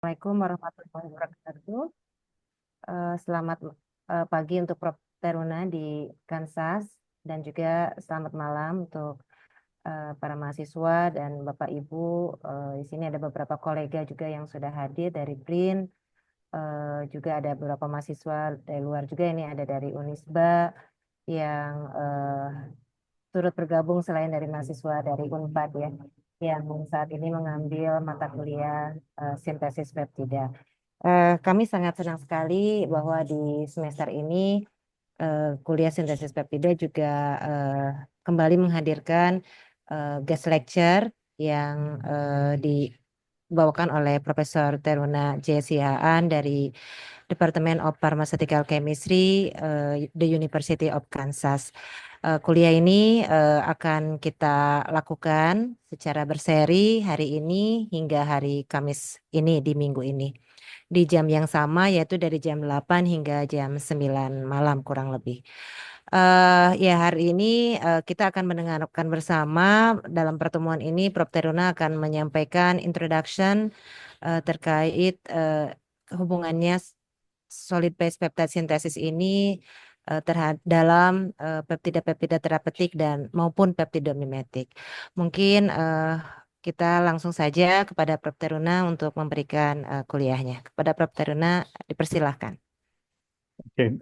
Assalamualaikum warahmatullahi wabarakatuh. Selamat pagi untuk Prof. Teruna di Kansas dan juga selamat malam untuk para mahasiswa dan Bapak Ibu. Di sini ada beberapa kolega juga yang sudah hadir dari BRIN. Juga ada beberapa mahasiswa dari luar juga ini ada dari Unisba yang turut bergabung selain dari mahasiswa dari Unpad ya yang saat ini mengambil mata kuliah sintesis peptida. Kami sangat senang sekali bahwa di semester ini kuliah sintesis peptida juga kembali menghadirkan guest lecture yang dibawakan oleh Profesor Teruna J. Sihaan dari Departemen of Pharmaceutical Chemistry, The University of Kansas. Kuliah ini akan kita lakukan secara berseri hari ini hingga hari Kamis ini di minggu ini. Di jam yang sama yaitu dari jam 8 hingga jam 9 malam kurang lebih. Ya hari ini kita akan mendengarkan bersama dalam pertemuan ini Prof. Teruna akan menyampaikan introduction terkait hubungannya solid phase peptide synthesis ini terhadap dalam peptida-peptida terapeutik dan maupun peptidomimetik. Mungkin kita langsung saja kepada Prof. Teruna untuk memberikan kuliahnya. Kepada Prof. Teruna dipersilahkan. Oke,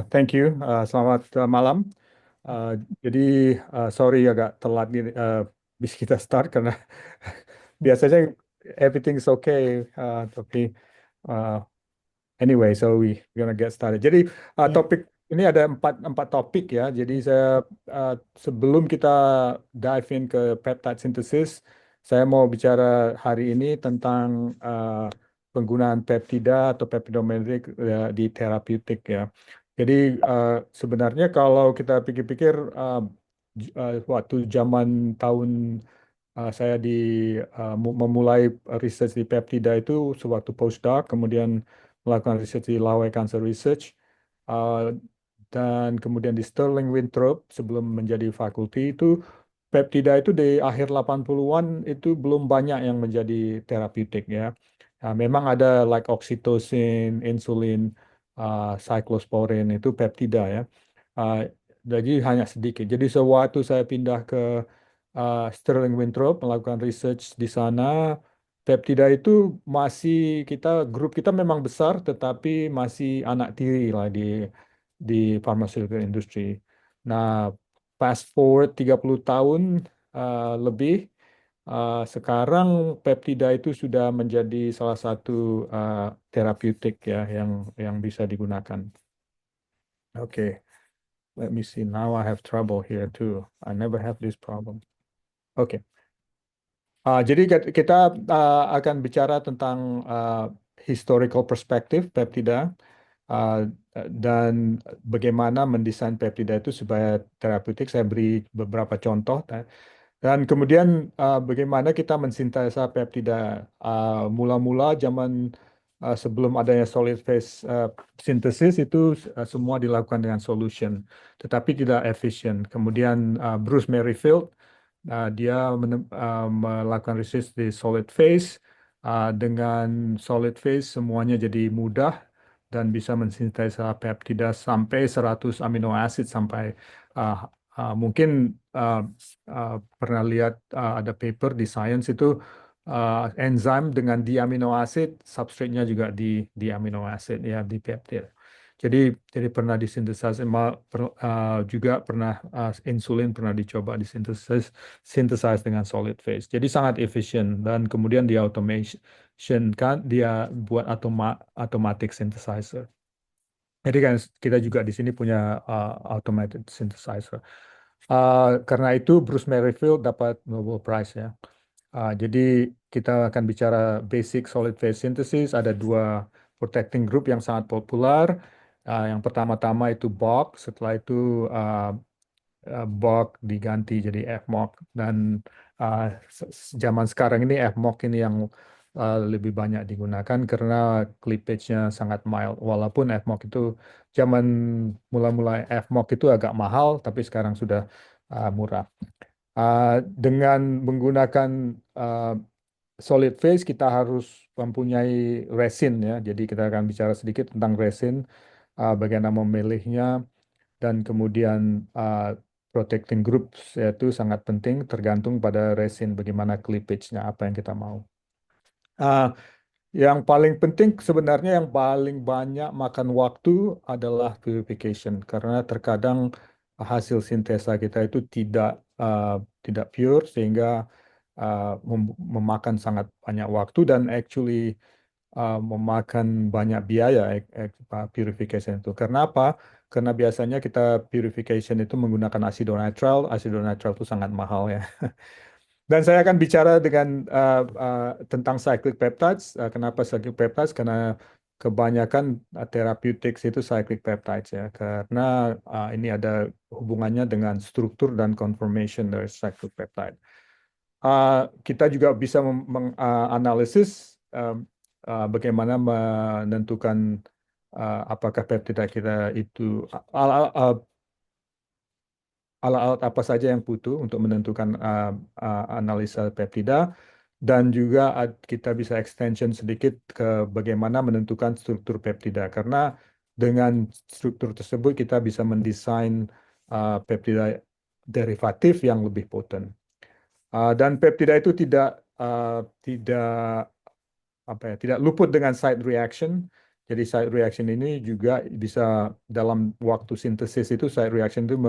thank you. Selamat malam. Uh, jadi sorry agak telat nih bis kita start karena biasanya everything's okay, tapi uh, anyway, so we're gonna get started. Jadi Ya. topik ini ada empat topik ya. Jadi saya sebelum kita dive in ke peptide synthesis, saya mau bicara hari ini tentang penggunaan peptida atau peptidomimetic di terapeutik ya. Jadi sebenarnya kalau kita pikir-pikir waktu zaman tahun saya memulai research di peptida itu sewaktu postdoc, kemudian melakukan research di Lawai Cancer Research, uh, dan kemudian di Stirling Winthrop sebelum menjadi fakulti itu peptida itu di akhir 80-an itu belum banyak yang menjadi terapeutik ya. Memang ada like oxytocin, insulin, cyclosporin itu peptida ya. Uh, jadi hanya sedikit. Jadi sewaktu saya pindah ke Stirling Winthrop melakukan research di sana, peptida itu masih grup kita memang besar, tetapi masih anak tiri lah di pharmaceutical industry. Nah, fast forward 30 tahun lebih, sekarang peptida itu sudah menjadi salah satu terapeutik ya yang bisa digunakan. Oke. Let me see. Now I have trouble here too. I never have this problem. Oke. Jadi kita akan bicara tentang historical perspective peptida uh, dan bagaimana mendesain peptida itu supaya terapeutik. Saya beri beberapa contoh. Dan kemudian bagaimana kita mensintesa peptida mula-mula zaman sebelum adanya solid phase synthesis itu semua dilakukan dengan solution, tetapi tidak efisien. Kemudian Bruce Merrifield dia melakukan research di solid phase. Dengan solid phase semuanya jadi mudah dan bisa mensintesa peptida sampai 100 amino acid sampai uh, mungkin pernah lihat ada paper di Science itu enzim dengan diamino acid, substrate-nya juga di amino acid ya di peptid. Jadi pernah disintesis, juga pernah insulin pernah dicoba disintesis dengan solid phase. Jadi sangat efisien dan kemudian di automation kan dia buat automatic synthesizer. Jadi kan kita juga di sini punya automated synthesizer. Karena itu Bruce Merrifield dapat Nobel Prize ya. Jadi kita akan bicara basic solid phase synthesis. Ada dua protecting group yang sangat populer. Yang pertama-tama itu BOC, setelah itu BOC diganti jadi FMOC dan uh, zaman sekarang ini FMOC ini yang lebih banyak digunakan karena cleavage-nya sangat mild. Walaupun FMOC itu zaman mula-mula FMOC itu agak mahal, tapi sekarang sudah murah. Dengan menggunakan uh, solid phase kita harus mempunyai resin ya. Jadi kita akan bicara sedikit tentang resin, bagaimana memilihnya, dan kemudian protecting groups yaitu sangat penting tergantung pada resin bagaimana cleavage-nya apa yang kita mau. Ah, yang paling penting sebenarnya yang paling banyak makan waktu adalah purification karena terkadang hasil sintesa kita itu uh, tidak pure sehingga memakan sangat banyak waktu dan actually memakan banyak biaya purification itu. Karena apa? Karena biasanya kita purification itu menggunakan asidonitrile. Asidonitrile itu sangat mahal ya. Dan saya akan bicara tentang cyclic peptides. Kenapa cyclic peptides? Karena kebanyakan therapeutics itu cyclic peptides ya. Karena ini ada hubungannya dengan struktur dan conformation dari cyclic peptide. Kita juga bisa menganalisis bagaimana menentukan apakah peptida kita itu alat-alat apa saja yang butuh untuk menentukan analisa peptida, dan juga kita bisa extension sedikit ke bagaimana menentukan struktur peptida karena dengan struktur tersebut kita bisa mendesain peptida derivatif yang lebih poten. Dan peptida itu tidak tidak luput dengan side reaction. Jadi side reaction ini juga bisa dalam waktu sintesis itu side reaction itu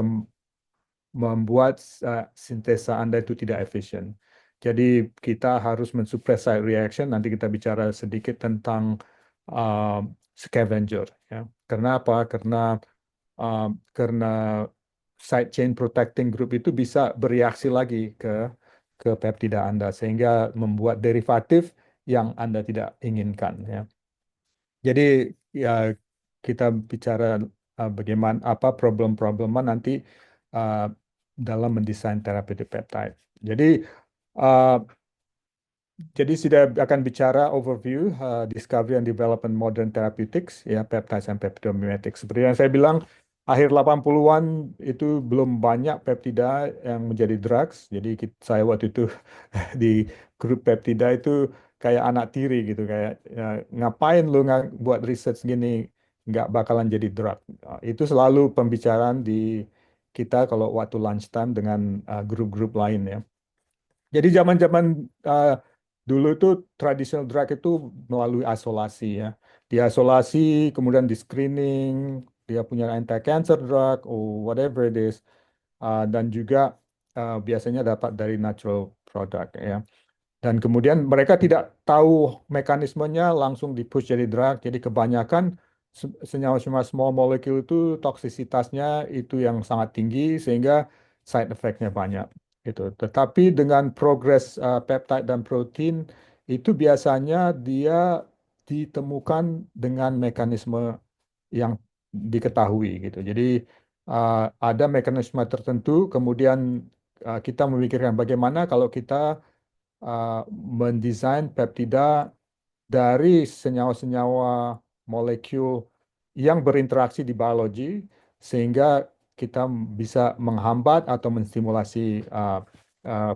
membuat sintesa Anda itu tidak efisien. Jadi kita harus mensuppress side reaction. Nanti kita bicara sedikit tentang uh, scavenger. Ya. Karena apa? Uh, karena side chain protecting group itu bisa bereaksi lagi ke peptida Anda sehingga membuat derivatif yang Anda tidak inginkan. Ya. Jadi ya kita bicara bagaimana apa problem-problemnya nanti uh, dalam mendesain therapeutic peptide. Jadi uh, sudah akan bicara overview discovery and development modern therapeutics ya peptides and peptidomimetics. Seperti yang saya bilang akhir 80-an itu belum banyak peptida yang menjadi drugs. Jadi saya waktu itu di grup peptida itu kayak anak tiri gitu kayak ya, ngapain lu buat research gini nggak bakalan jadi drug. Itu selalu pembicaraan di kita kalau waktu lunchtime dengan grup-grup lain ya. Jadi zaman-zaman uh, dulu itu traditional drug itu melalui isolasi ya. Diisolasi, kemudian di screening, dia punya anti-cancer drug, or whatever it is, dan juga biasanya dapat dari natural product ya. Dan kemudian mereka tidak tahu mekanismenya langsung di-push jadi drug. Jadi kebanyakan senyawa-senyawa small molecule itu toksisitasnya itu yang sangat tinggi sehingga side effect-nya banyak. Gitu. Tetapi dengan progres peptide dan protein itu biasanya dia ditemukan dengan mekanisme yang diketahui gitu. Jadi ada mekanisme tertentu, kemudian kita memikirkan bagaimana kalau kita uh, mendesain peptida dari senyawa-senyawa molekul yang berinteraksi di biologi sehingga kita bisa menghambat atau menstimulasi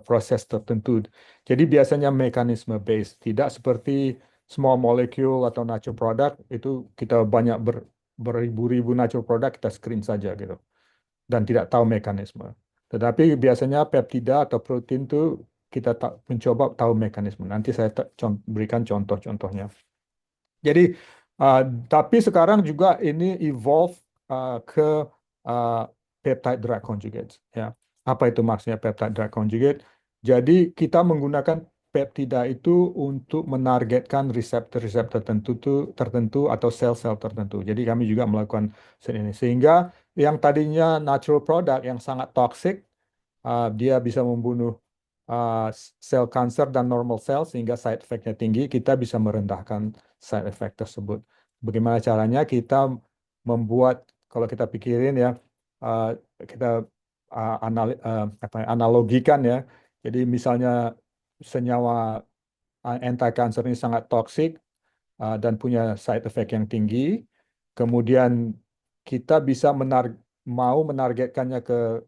proses tertentu. Jadi biasanya mekanisme base, tidak seperti small molecule atau natural product itu kita banyak beribu-ribu natural product kita screen saja gitu dan tidak tahu mekanisme. Tetapi biasanya peptida atau protein itu kita mencoba tahu mekanisme. Nanti saya berikan contoh-contohnya. Jadi, uh, tapi sekarang juga ini evolve ke uh, peptide drug conjugates. Ya, apa itu maksudnya peptide drug conjugate? Jadi kita menggunakan peptida itu untuk menargetkan reseptor-reseptor tertentu atau sel-sel tertentu. Jadi kami juga melakukan ini sehingga yang tadinya natural product yang sangat toxic dia bisa membunuh uh, sel kanker dan normal sel sehingga side effect-nya tinggi, kita bisa merendahkan side effect tersebut. Bagaimana caranya? Kita membuat, kalau kita pikirin ya, uh, kita analogikan ya. Jadi misalnya senyawa anti-cancer ini sangat toksik dan punya side effect yang tinggi, kemudian kita bisa mau menargetkannya ke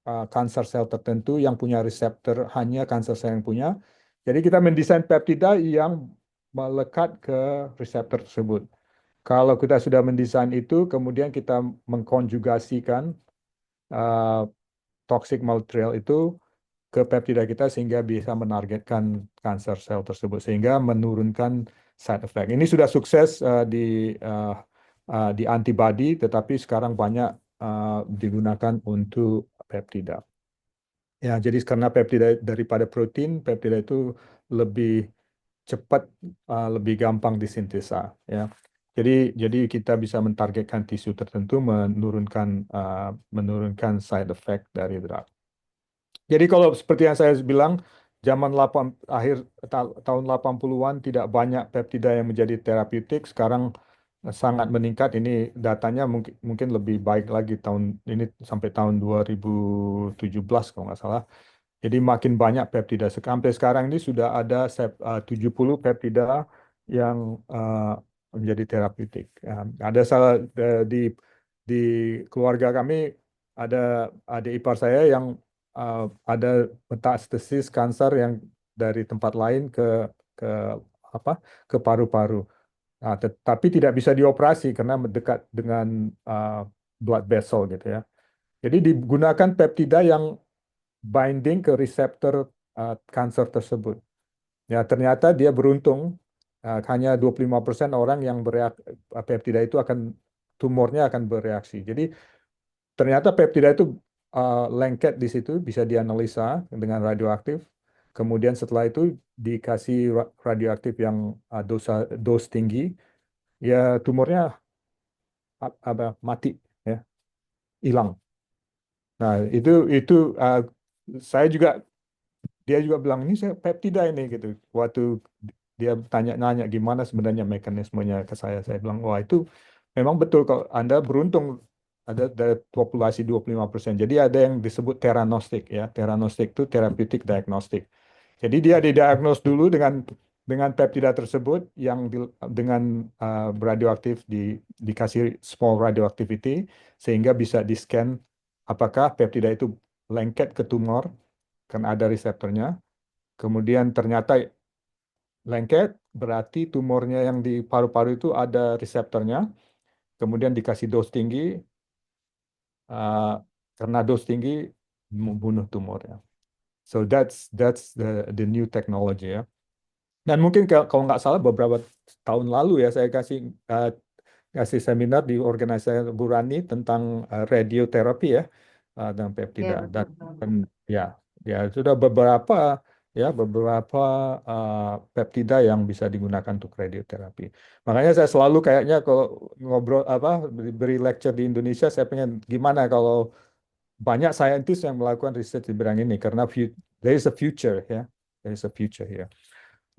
kanker sel tertentu yang punya reseptor hanya kanker sel yang punya. Jadi kita mendesain peptida yang melekat ke reseptor tersebut. Kalau kita sudah mendesain itu, kemudian kita mengkonjugasikan uh, toxic maltodextrin itu ke peptida kita sehingga bisa menargetkan kanker sel tersebut sehingga menurunkan side effect. Ini sudah sukses di antibody, tetapi sekarang banyak digunakan untuk peptida. Ya, jadi karena peptida daripada protein, peptida itu lebih cepat, lebih gampang disintesa. Ya, jadi kita bisa mentargetkan tisu tertentu, menurunkan side effect dari drug. Jadi kalau seperti yang saya bilang, zaman akhir tahun 80-an tidak banyak peptida yang menjadi terapeutik, sekarang sangat meningkat. Ini datanya mungkin mungkin lebih baik lagi tahun ini sampai tahun 2017 kalau nggak salah. Jadi makin banyak peptida. Sampai sekarang ini sudah ada 70 peptida yang menjadi terapeutik. Ada salah di keluarga kami ada adik ipar saya yang ada metastasis kanker yang dari tempat lain ke apa ke paru-paru. Nah, tetapi tidak bisa dioperasi karena dekat dengan uh, blood vessel gitu ya. Jadi digunakan peptida yang binding ke reseptor kanker tersebut. Ya, ternyata dia beruntung, hanya 25% orang yang peptida itu tumornya akan bereaksi. Jadi ternyata peptida itu lengket di situ, bisa dianalisa dengan radioaktif. Kemudian setelah itu dikasih radioaktif yang dos tinggi, ya tumornya mati, ya, hilang. Nah, itu saya juga dia juga bilang ini saya peptida ini gitu. Waktu dia tanya-nanya gimana sebenarnya mekanismenya ke saya bilang wah itu memang betul kalau Anda beruntung ada dari populasi 25%. Jadi ada yang disebut theranostic ya. Theranostic itu therapeutic diagnostic. Jadi dia didiagnos dulu dengan peptida tersebut yang dengan radioaktif dikasih small radioactivity sehingga bisa di-scan apakah peptida itu lengket ke tumor kan ada reseptornya. Kemudian ternyata lengket, berarti tumornya yang di paru-paru itu ada reseptornya. Kemudian dikasih dos tinggi, uh, karena dos tinggi membunuh tumornya. So that's the new technology ya. Dan mungkin kalau nggak salah beberapa tahun lalu ya saya kasih seminar di organisasi Burani tentang radioterapi ya dan Ya, peptida betul. dan ya ya sudah beberapa peptida yang bisa digunakan untuk radioterapi. Makanya saya selalu kayaknya kalau ngobrol beri lecture di Indonesia saya pengen gimana kalau banyak saintis yang melakukan riset di bidang ini karena there is a future ya, there is a future here.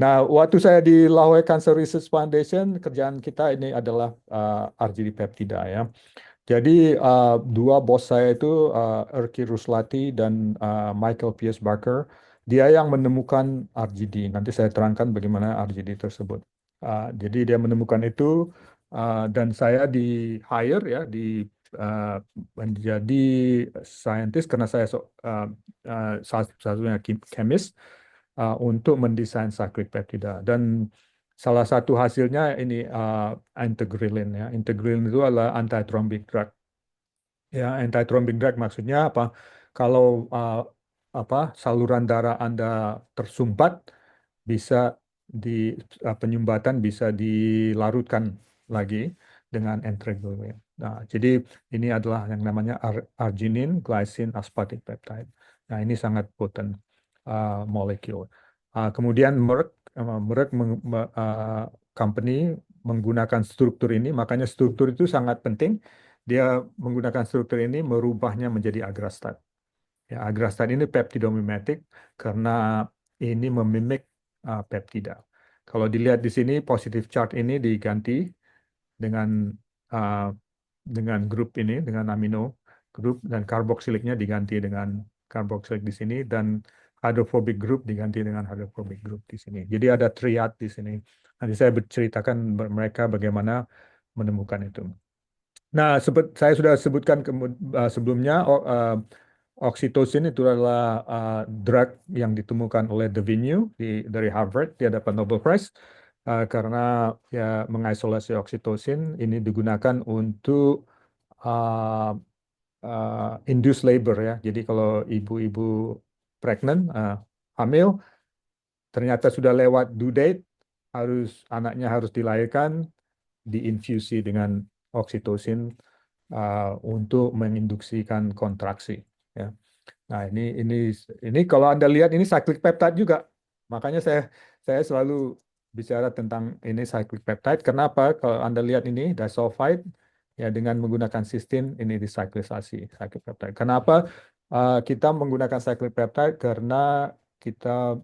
Nah, waktu saya di Lahore Cancer Research Foundation, kerjaan kita ini adalah RGD peptida ya. Jadi dua bos saya itu Erki Ruslati dan Michael Pierce Barker, dia yang menemukan RGD. Nanti saya terangkan bagaimana RGD tersebut. Jadi dia menemukan itu dan saya di hire ya uh, menjadi scientist karena saya satu-satunya chemist untuk mendesain sakit peptida dan salah satu hasilnya ini integrilin ya. Integrilin itu adalah antithrombic drug. Ya, antithrombic drug maksudnya apa? Kalau saluran darah Anda tersumbat, bisa di penyumbatan bisa dilarutkan lagi dengan enterobion. Nah, jadi ini adalah yang namanya arginin glycine aspartic peptide. Nah, ini sangat potent molekul. Kemudian company menggunakan struktur ini, makanya struktur itu sangat penting. Dia menggunakan struktur ini merubahnya menjadi agrastat. Ya, agrastat ini peptidomimetik karena ini memimik peptida. Kalau dilihat di sini positif charge ini diganti dengan uh, grup ini dengan amino grup dan karboksiliknya diganti dengan karboksilik di sini dan hydrophobic group diganti dengan hydrophobic group di sini. Jadi ada triad di sini. Nanti saya berceritakan mereka bagaimana menemukan itu. Nah, saya sudah sebutkan sebelumnya oksitosin itu adalah drug yang ditemukan oleh Devineux dari Harvard. Dia dapat Nobel Prize karena ya mengisolasi oksitosin ini digunakan untuk uh, induced labor ya. Jadi kalau ibu-ibu pregnant, hamil, ternyata sudah lewat due date, anaknya harus dilahirkan, diinfusi dengan oksitosin untuk menginduksikan kontraksi. Ya. Nah, ini kalau Anda lihat ini cyclic peptide juga. Makanya saya selalu bicara tentang ini cyclic peptide. Kenapa? Kalau Anda lihat ini disulfide ya dengan menggunakan sistem ini disyklisasi cyclic peptide. Kenapa kita menggunakan cyclic peptide? Karena kita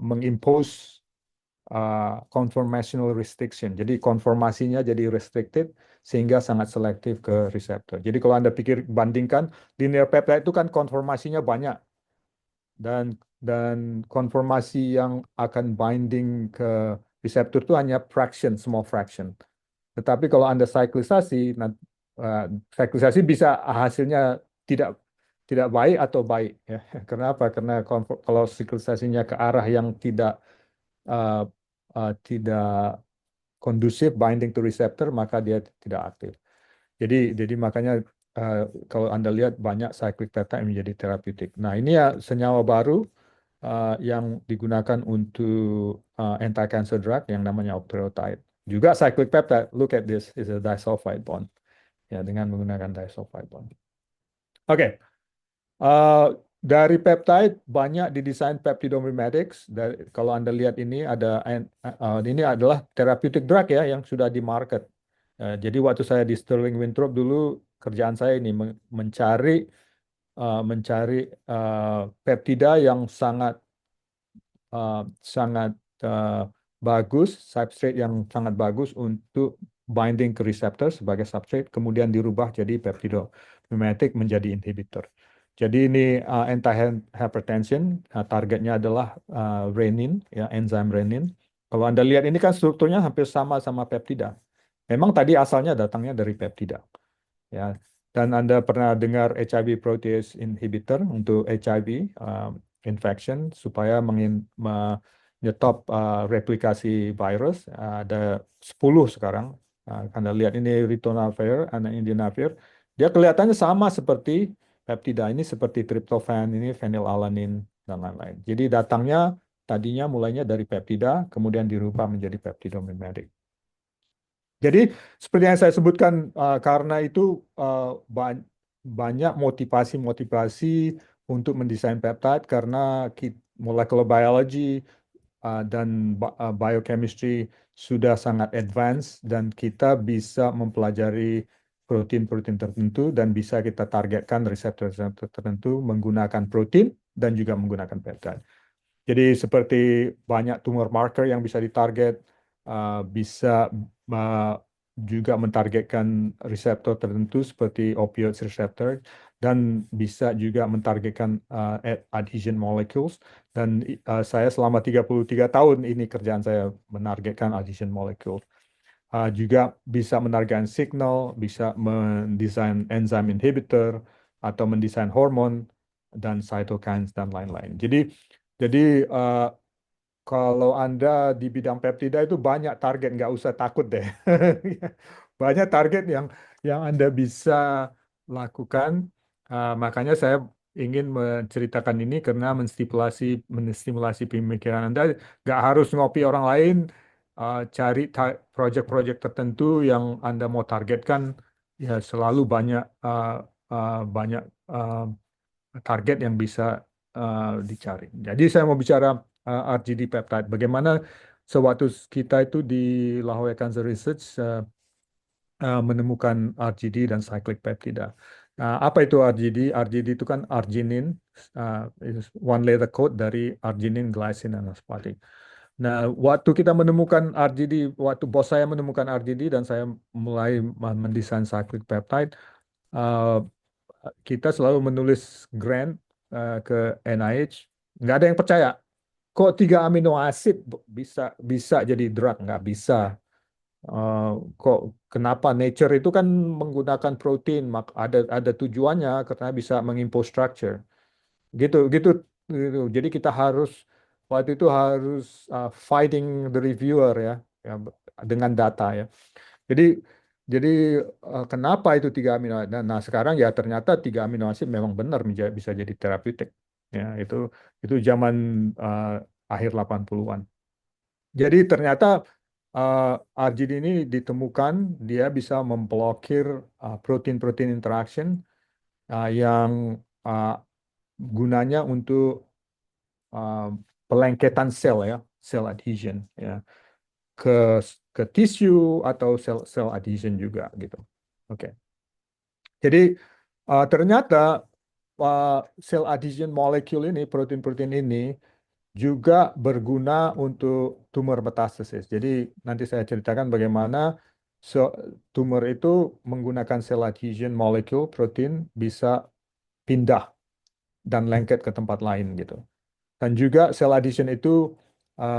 mengimpose conformational restriction. Jadi konformasinya jadi restricted sehingga sangat selektif ke reseptor. Jadi kalau Anda pikir bandingkan linear peptide itu kan konformasinya banyak dan konformasi yang akan binding ke reseptor itu hanya fraction, small fraction. Tetapi kalau Anda cyclisasi, cyclisasi bisa hasilnya tidak tidak baik atau baik ya. Kenapa? Karena kalau cyclisasinya ke arah yang uh, tidak kondusif binding to receptor, maka dia tidak aktif. Jadi makanya kalau Anda lihat banyak cyclic peptide yang menjadi terapeutik. Nah, ini ya senyawa baru yang digunakan untuk anti-cancer drug yang namanya octreotide. Juga cyclic peptide, look at this, is a disulfide bond. Ya, dengan menggunakan disulfide bond. Oke, dari peptide banyak didesain peptidomimetics. Kalau Anda lihat ini ini adalah therapeutic drug ya yang sudah di market. Jadi waktu saya di Sterling Winthrop dulu kerjaan saya ini mencari peptida yang sangat bagus, substrate yang sangat bagus untuk binding ke reseptor sebagai substrate, kemudian dirubah jadi peptidomimetic menjadi inhibitor. Jadi ini anti-hypertension, targetnya adalah renin, ya enzim renin. Kalau Anda lihat ini kan strukturnya hampir sama peptida. Memang tadi asalnya datangnya dari peptida. Ya, dan Anda pernah dengar HIV protease inhibitor untuk HIV infection supaya menyetop replikasi virus. Ada 10 sekarang. Anda lihat ini ritonavir, indirnavir. Dia kelihatannya sama seperti peptida ini, seperti tryptophan ini, phenylalanin dan lain-lain. Jadi tadinya mulainya dari peptida, kemudian dirubah menjadi peptidomimetic. Jadi seperti yang saya sebutkan, karena itu banyak motivasi-motivasi untuk mendesain peptide karena molecular biology dan biochemistry sudah sangat advance dan kita bisa mempelajari protein-protein tertentu dan bisa kita targetkan reseptor-reseptor tertentu menggunakan protein dan juga menggunakan peptide. Jadi seperti banyak tumor marker yang bisa ditarget, bisa juga mentargetkan reseptor tertentu seperti opioid receptor dan bisa juga mentargetkan adhesion molecules. Dan saya selama 33 tahun ini kerjaan saya menargetkan adhesion molecule. Juga bisa menargetkan signal, bisa mendesain enzyme inhibitor atau mendesain hormon dan cytokines dan lain-lain. Jadi kalau Anda di bidang peptida itu banyak target, nggak usah takut deh. Banyak target yang Anda bisa lakukan. Makanya saya ingin menceritakan ini karena menstimulasi pemikiran Anda. Nggak harus ngopi orang lain, cari proyek-proyek tertentu yang Anda mau targetkan. Ya selalu banyak uh, target yang bisa dicari. Jadi saya mau bicara RGD peptide. Bagaimana sewaktu kita itu di La Jolla Cancer Research menemukan RGD dan cyclic peptida. Nah, apa itu RGD? RGD itu kan arginin, one letter code dari arginin, glycine, dan aspartic. Nah, waktu kita menemukan RGD, waktu bos saya menemukan RGD dan saya mulai mendesain cyclic peptide, uh, kita selalu menulis grant ke NIH, nggak ada yang percaya. Kok 3 amino asid bisa bisa jadi drug? Nggak bisa. Eh, kok kenapa nature itu kan menggunakan protein, ada tujuannya karena bisa mengimpose structure. Gitu, gitu, gitu. Jadi kita harus waktu itu harus fighting the reviewer ya, ya dengan data ya. Jadi jadi kenapa itu tiga amino acid? Nah, sekarang ya ternyata tiga amino acid memang benar bisa jadi terapeutik. Ya, itu zaman uh, akhir 80-an. Jadi ternyata uh, RGD ini ditemukan dia bisa memblokir protein-protein interaction yang uh, gunanya untuk uh, pelengketan sel ya, sel adhesion ya ke ke tisu atau sel adhesion juga gitu. Oke. Jadi ternyata uh, sel adhesion molecule ini, protein-protein ini juga berguna untuk tumor metastasis. Jadi nanti saya ceritakan bagaimana tumor itu menggunakan sel adhesion molecule protein bisa pindah dan lengket ke tempat lain gitu. Dan juga sel adhesion itu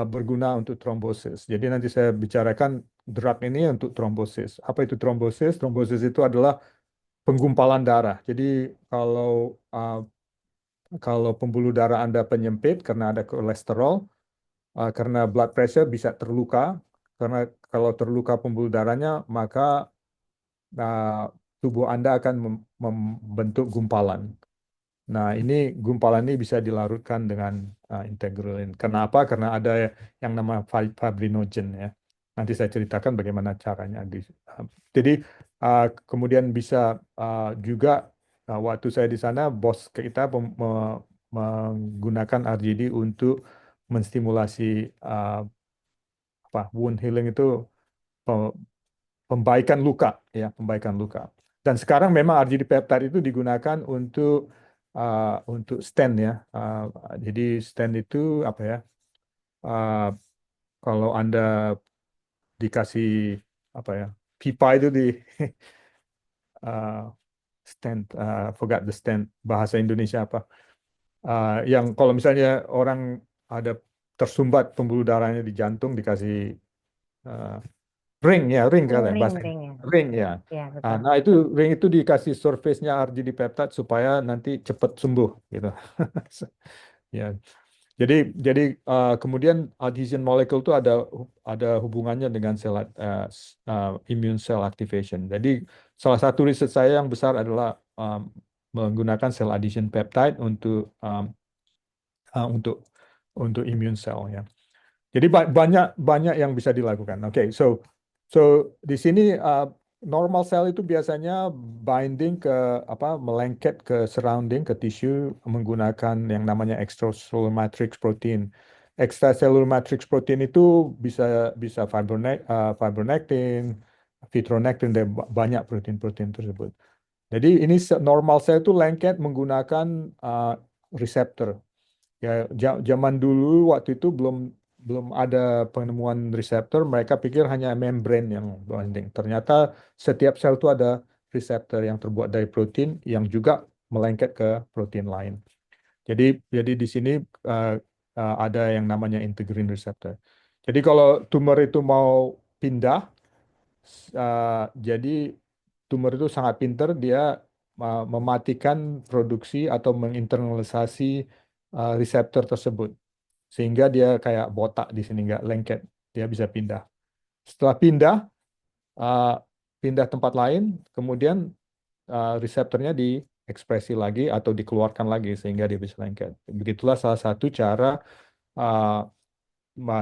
berguna untuk trombosis. Jadi nanti saya bicarakan drug ini untuk trombosis. Apa itu trombosis? Trombosis itu adalah penggumpalan darah. Jadi kalau uh, kalau pembuluh darah Anda penyempit karena ada kolesterol, karena blood pressure bisa terluka. Karena kalau terluka pembuluh darahnya, maka uh, tubuh Anda akan membentuk gumpalan. Nah, ini gumpalan ini bisa dilarutkan dengan integralin. Kenapa? Karena ada yang nama fibrinogen ya. Nanti saya ceritakan bagaimana caranya. Uh, jadi kemudian bisa juga waktu saya di sana, bos kita menggunakan RGD untuk menstimulasi uh, wound healing itu pembaikan luka ya, pembaikan luka. Dan sekarang memang RGD peptide itu digunakan untuk stent ya. Jadi stent itu apa ya? Uh, Kalau Anda dikasih apa ya? Pipa itu di uh, stent, forgot the stent, bahasa Indonesia apa? Yang kalau misalnya orang ada tersumbat pembuluh darahnya di jantung dikasih uh, ring ya, ring Oh, katanya bahasa ring ya. ring ya. Ya, betul. Nah, itu ring itu dikasih surface-nya RGD peptide supaya nanti cepat sembuh gitu. Ya. Jadi jadi kemudian adhesion molecule itu ada hubungannya dengan immune cell activation. Jadi salah satu riset saya yang besar adalah menggunakan cell adhesion peptide untuk immune cell ya. Jadi banyak banyak yang bisa dilakukan. Oke, so di sini normal cell itu biasanya binding ke melengket ke surrounding ke tisu menggunakan yang namanya extracellular matrix protein. Extracellular matrix protein itu bisa bisa fibronectin, fitronectin dan banyak protein-protein tersebut. Jadi ini normal cell itu lengket menggunakan reseptor. Ya, zaman dulu waktu itu belum belum ada penemuan reseptor, mereka pikir hanya membrane yang binding. Ternyata setiap sel itu ada reseptor yang terbuat dari protein yang juga melengket ke protein lain. Jadi jadi di sini uh, ada yang namanya integrin receptor. Jadi kalau tumor itu mau pindah, jadi tumor itu sangat pinter, dia mematikan produksi atau menginternalisasi reseptor tersebut sehingga dia kayak botak di sini nggak lengket, dia bisa pindah. Setelah pindah, uh, pindah tempat lain, kemudian reseptornya diekspresi lagi atau dikeluarkan lagi sehingga dia bisa lengket. Begitulah salah satu cara uh,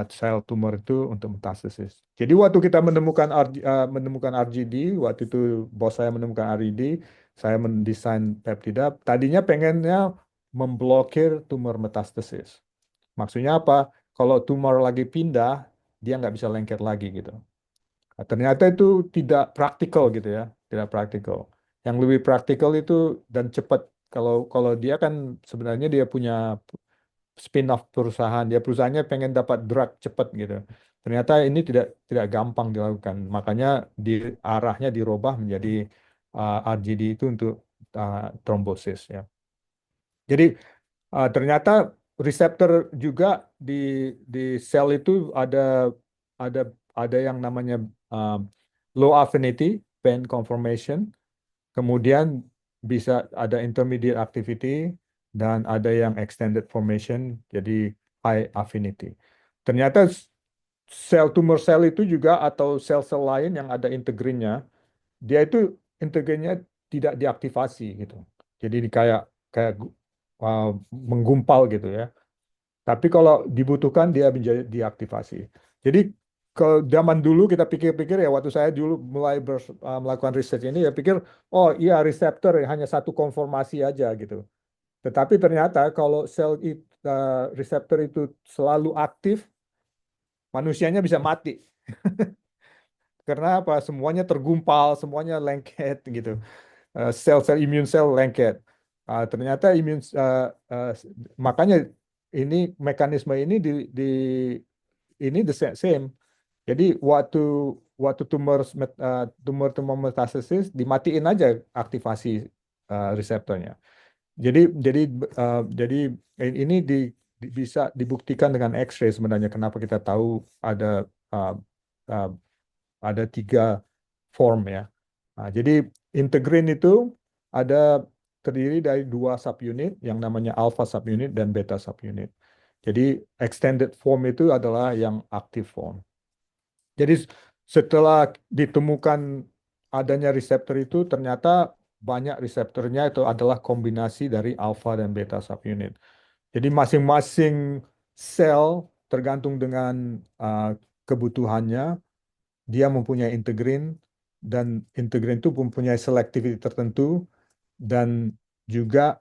sel tumor itu untuk metastasis. Jadi waktu kita menemukan RGD, waktu itu bos saya menemukan RGD, saya mendesain peptida. Tadinya pengennya memblokir tumor metastasis. Maksudnya apa? Kalau tumor lagi pindah, dia nggak bisa lengket lagi gitu. Nah, ternyata itu tidak praktikal gitu ya, tidak praktikal. Yang lebih praktikal itu dan cepat. Kalau kalau dia kan sebenarnya dia punya spin-off perusahaan, dia perusahaannya pengen dapat drug cepat gitu. Ternyata ini tidak gampang dilakukan. Makanya arahnya dirubah menjadi RGD itu untuk trombosis ya. Jadi ternyata reseptor juga di sel itu ada ada yang namanya um, low affinity band conformation, kemudian bisa ada intermediate activity dan ada yang extended formation, jadi high affinity. Ternyata sel tumor sel itu juga atau sel-sel lain yang ada integrinnya, dia itu integrinnya tidak diaktifasi gitu. Jadi kayak kayak menggumpal gitu ya. Tapi kalau dibutuhkan dia menjadi diaktifasi. Jadi kalau zaman dulu kita pikir-pikir ya waktu saya dulu mulai melakukan riset ini ya pikir oh iya reseptor hanya satu konformasi aja gitu. Tetapi ternyata kalau reseptor itu selalu aktif, manusianya bisa mati. Karena apa? Semuanya tergumpal, semuanya lengket gitu. Sel-sel imun sel lengket. Ternyata makanya ini mekanisme ini ini the same. Jadi waktu tumor metastasis dimatiin aja aktivasi reseptornya. Jadi ini bisa dibuktikan dengan X-ray sebenarnya kenapa kita tahu uh, uh, ada 3 form ya. Nah, jadi integrin itu ada terdiri dari 2 subunit yang namanya alpha subunit dan beta subunit. Jadi extended form itu adalah yang active form. Jadi setelah ditemukan adanya reseptor itu ternyata banyak reseptornya itu adalah kombinasi dari alpha dan beta subunit. Jadi masing-masing sel tergantung dengan kebutuhannya dia mempunyai integrin dan integrin itu mempunyai selectivity tertentu dan juga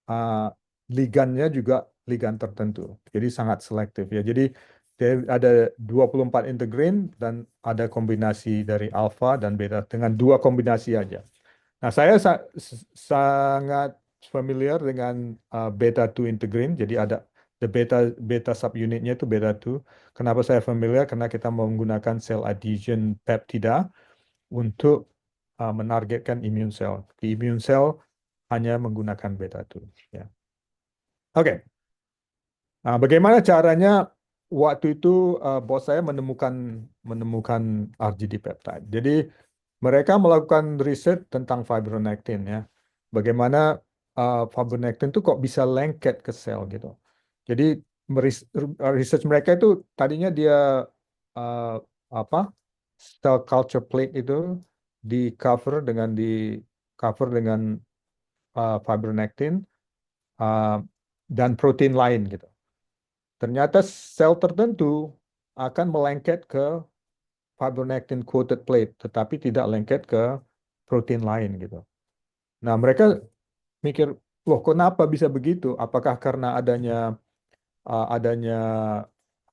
uh, ligannya juga ligan tertentu. Jadi sangat selektif ya. Jadi ada 24 integrin dan ada kombinasi dari alfa dan beta dengan 2 kombinasi aja. Nah, saya sangat familiar dengan beta 2 integrin. Jadi ada the beta beta subunitnya itu beta 2. Kenapa saya familiar? Karena kita menggunakan cell adhesion peptida untuk menargetkan imun sel. Di imun sel hanya menggunakan beta 2. Ya. Oke. Nah, bagaimana caranya waktu itu bos saya menemukan RGD peptide. Jadi mereka melakukan riset tentang fibronectin ya. Bagaimana fibronectin itu kok bisa lengket ke sel gitu. Jadi research mereka itu tadinya dia uh, apa cell culture plate itu di cover dengan fibronectin uh, dan protein lain gitu. Ternyata sel tertentu akan melengket ke fibronectin coated plate, tetapi tidak lengket ke protein lain gitu. Nah, mereka mikir, loh, kenapa bisa begitu? Apakah karena adanya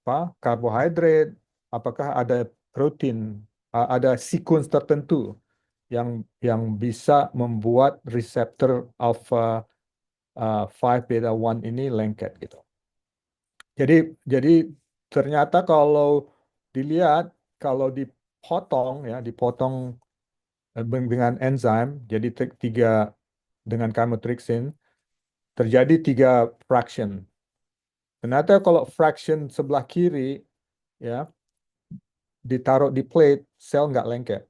apa karbohidrat? Apakah ada protein? Ada sequence tertentu yang bisa membuat reseptor alpha 5 beta 1 ini lengket gitu. Jadi ternyata kalau dilihat kalau dipotong dengan enzim, jadi tiga dengan chymotrypsin terjadi 3 fraction. Ternyata kalau fraction sebelah kiri ya ditaruh di plate, sel nggak lengket.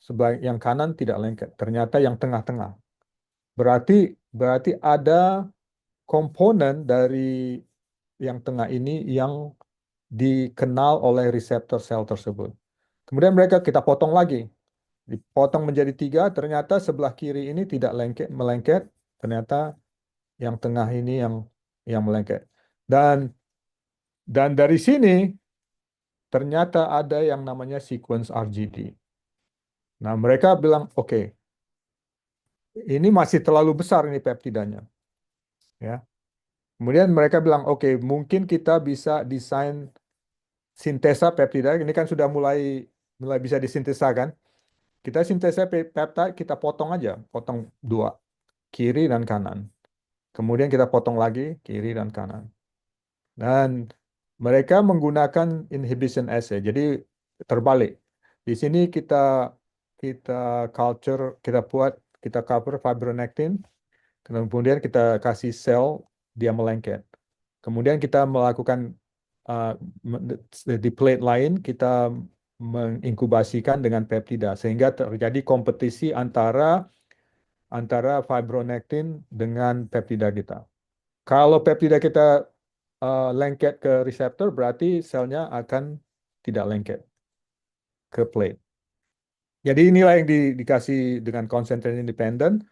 Sebelah yang kanan tidak lengket. Ternyata yang tengah-tengah. Berarti ada komponen dari yang tengah ini yang dikenal oleh reseptor sel tersebut. Kemudian kita potong lagi, dipotong menjadi 3. Ternyata sebelah kiri ini tidak melengket, ternyata yang tengah ini yang melengket. Dan dari sini ternyata ada yang namanya sequence RGD. Nah, mereka bilang, oke, ini masih terlalu besar ini peptidanya. Ya. Kemudian mereka bilang, oke, mungkin kita bisa desain sintesa peptida. Ini kan sudah mulai bisa disintesa kan? Kita sintesa peptide, kita potong aja, potong 2, kiri dan kanan. Kemudian kita potong lagi, kiri dan kanan. Dan mereka menggunakan inhibition assay, jadi terbalik. Di sini kita kita cover fibronectin, kemudian kita kasih sel, dia melengket. Kemudian kita melakukan uh, di plate lain, kita menginkubasikan dengan peptida sehingga terjadi kompetisi antara fibronectin dengan peptida kita. Kalau peptida kita lengket ke reseptor, berarti selnya akan tidak lengket ke plate. Jadi inilah yang dikasih dengan concentrate independent.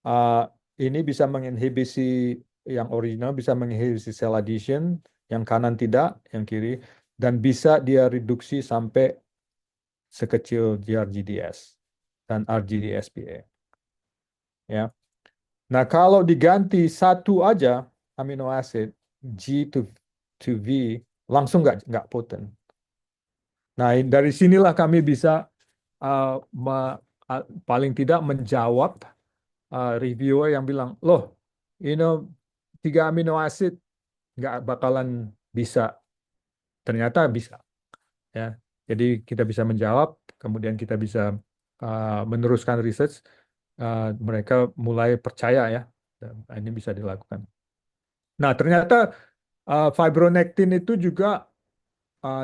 Uh, ini bisa menginhibisi yang original, bisa menginhibisi cell addition, yang kanan tidak, yang kiri, dan bisa dia reduksi sampai sekecil GRGDS dan RGDSPA. Ya. Nah, kalau diganti satu aja amino acid G to V langsung nggak potent. Nah, dari sinilah kami bisa uh, paling tidak menjawab reviewer yang bilang, loh, you know, 3 amino acid nggak bakalan bisa. Ternyata bisa, ya. Jadi kita bisa menjawab, kemudian kita bisa meneruskan research. Mereka mulai percaya ya, dan ini bisa dilakukan. Nah, ternyata fibronectin itu juga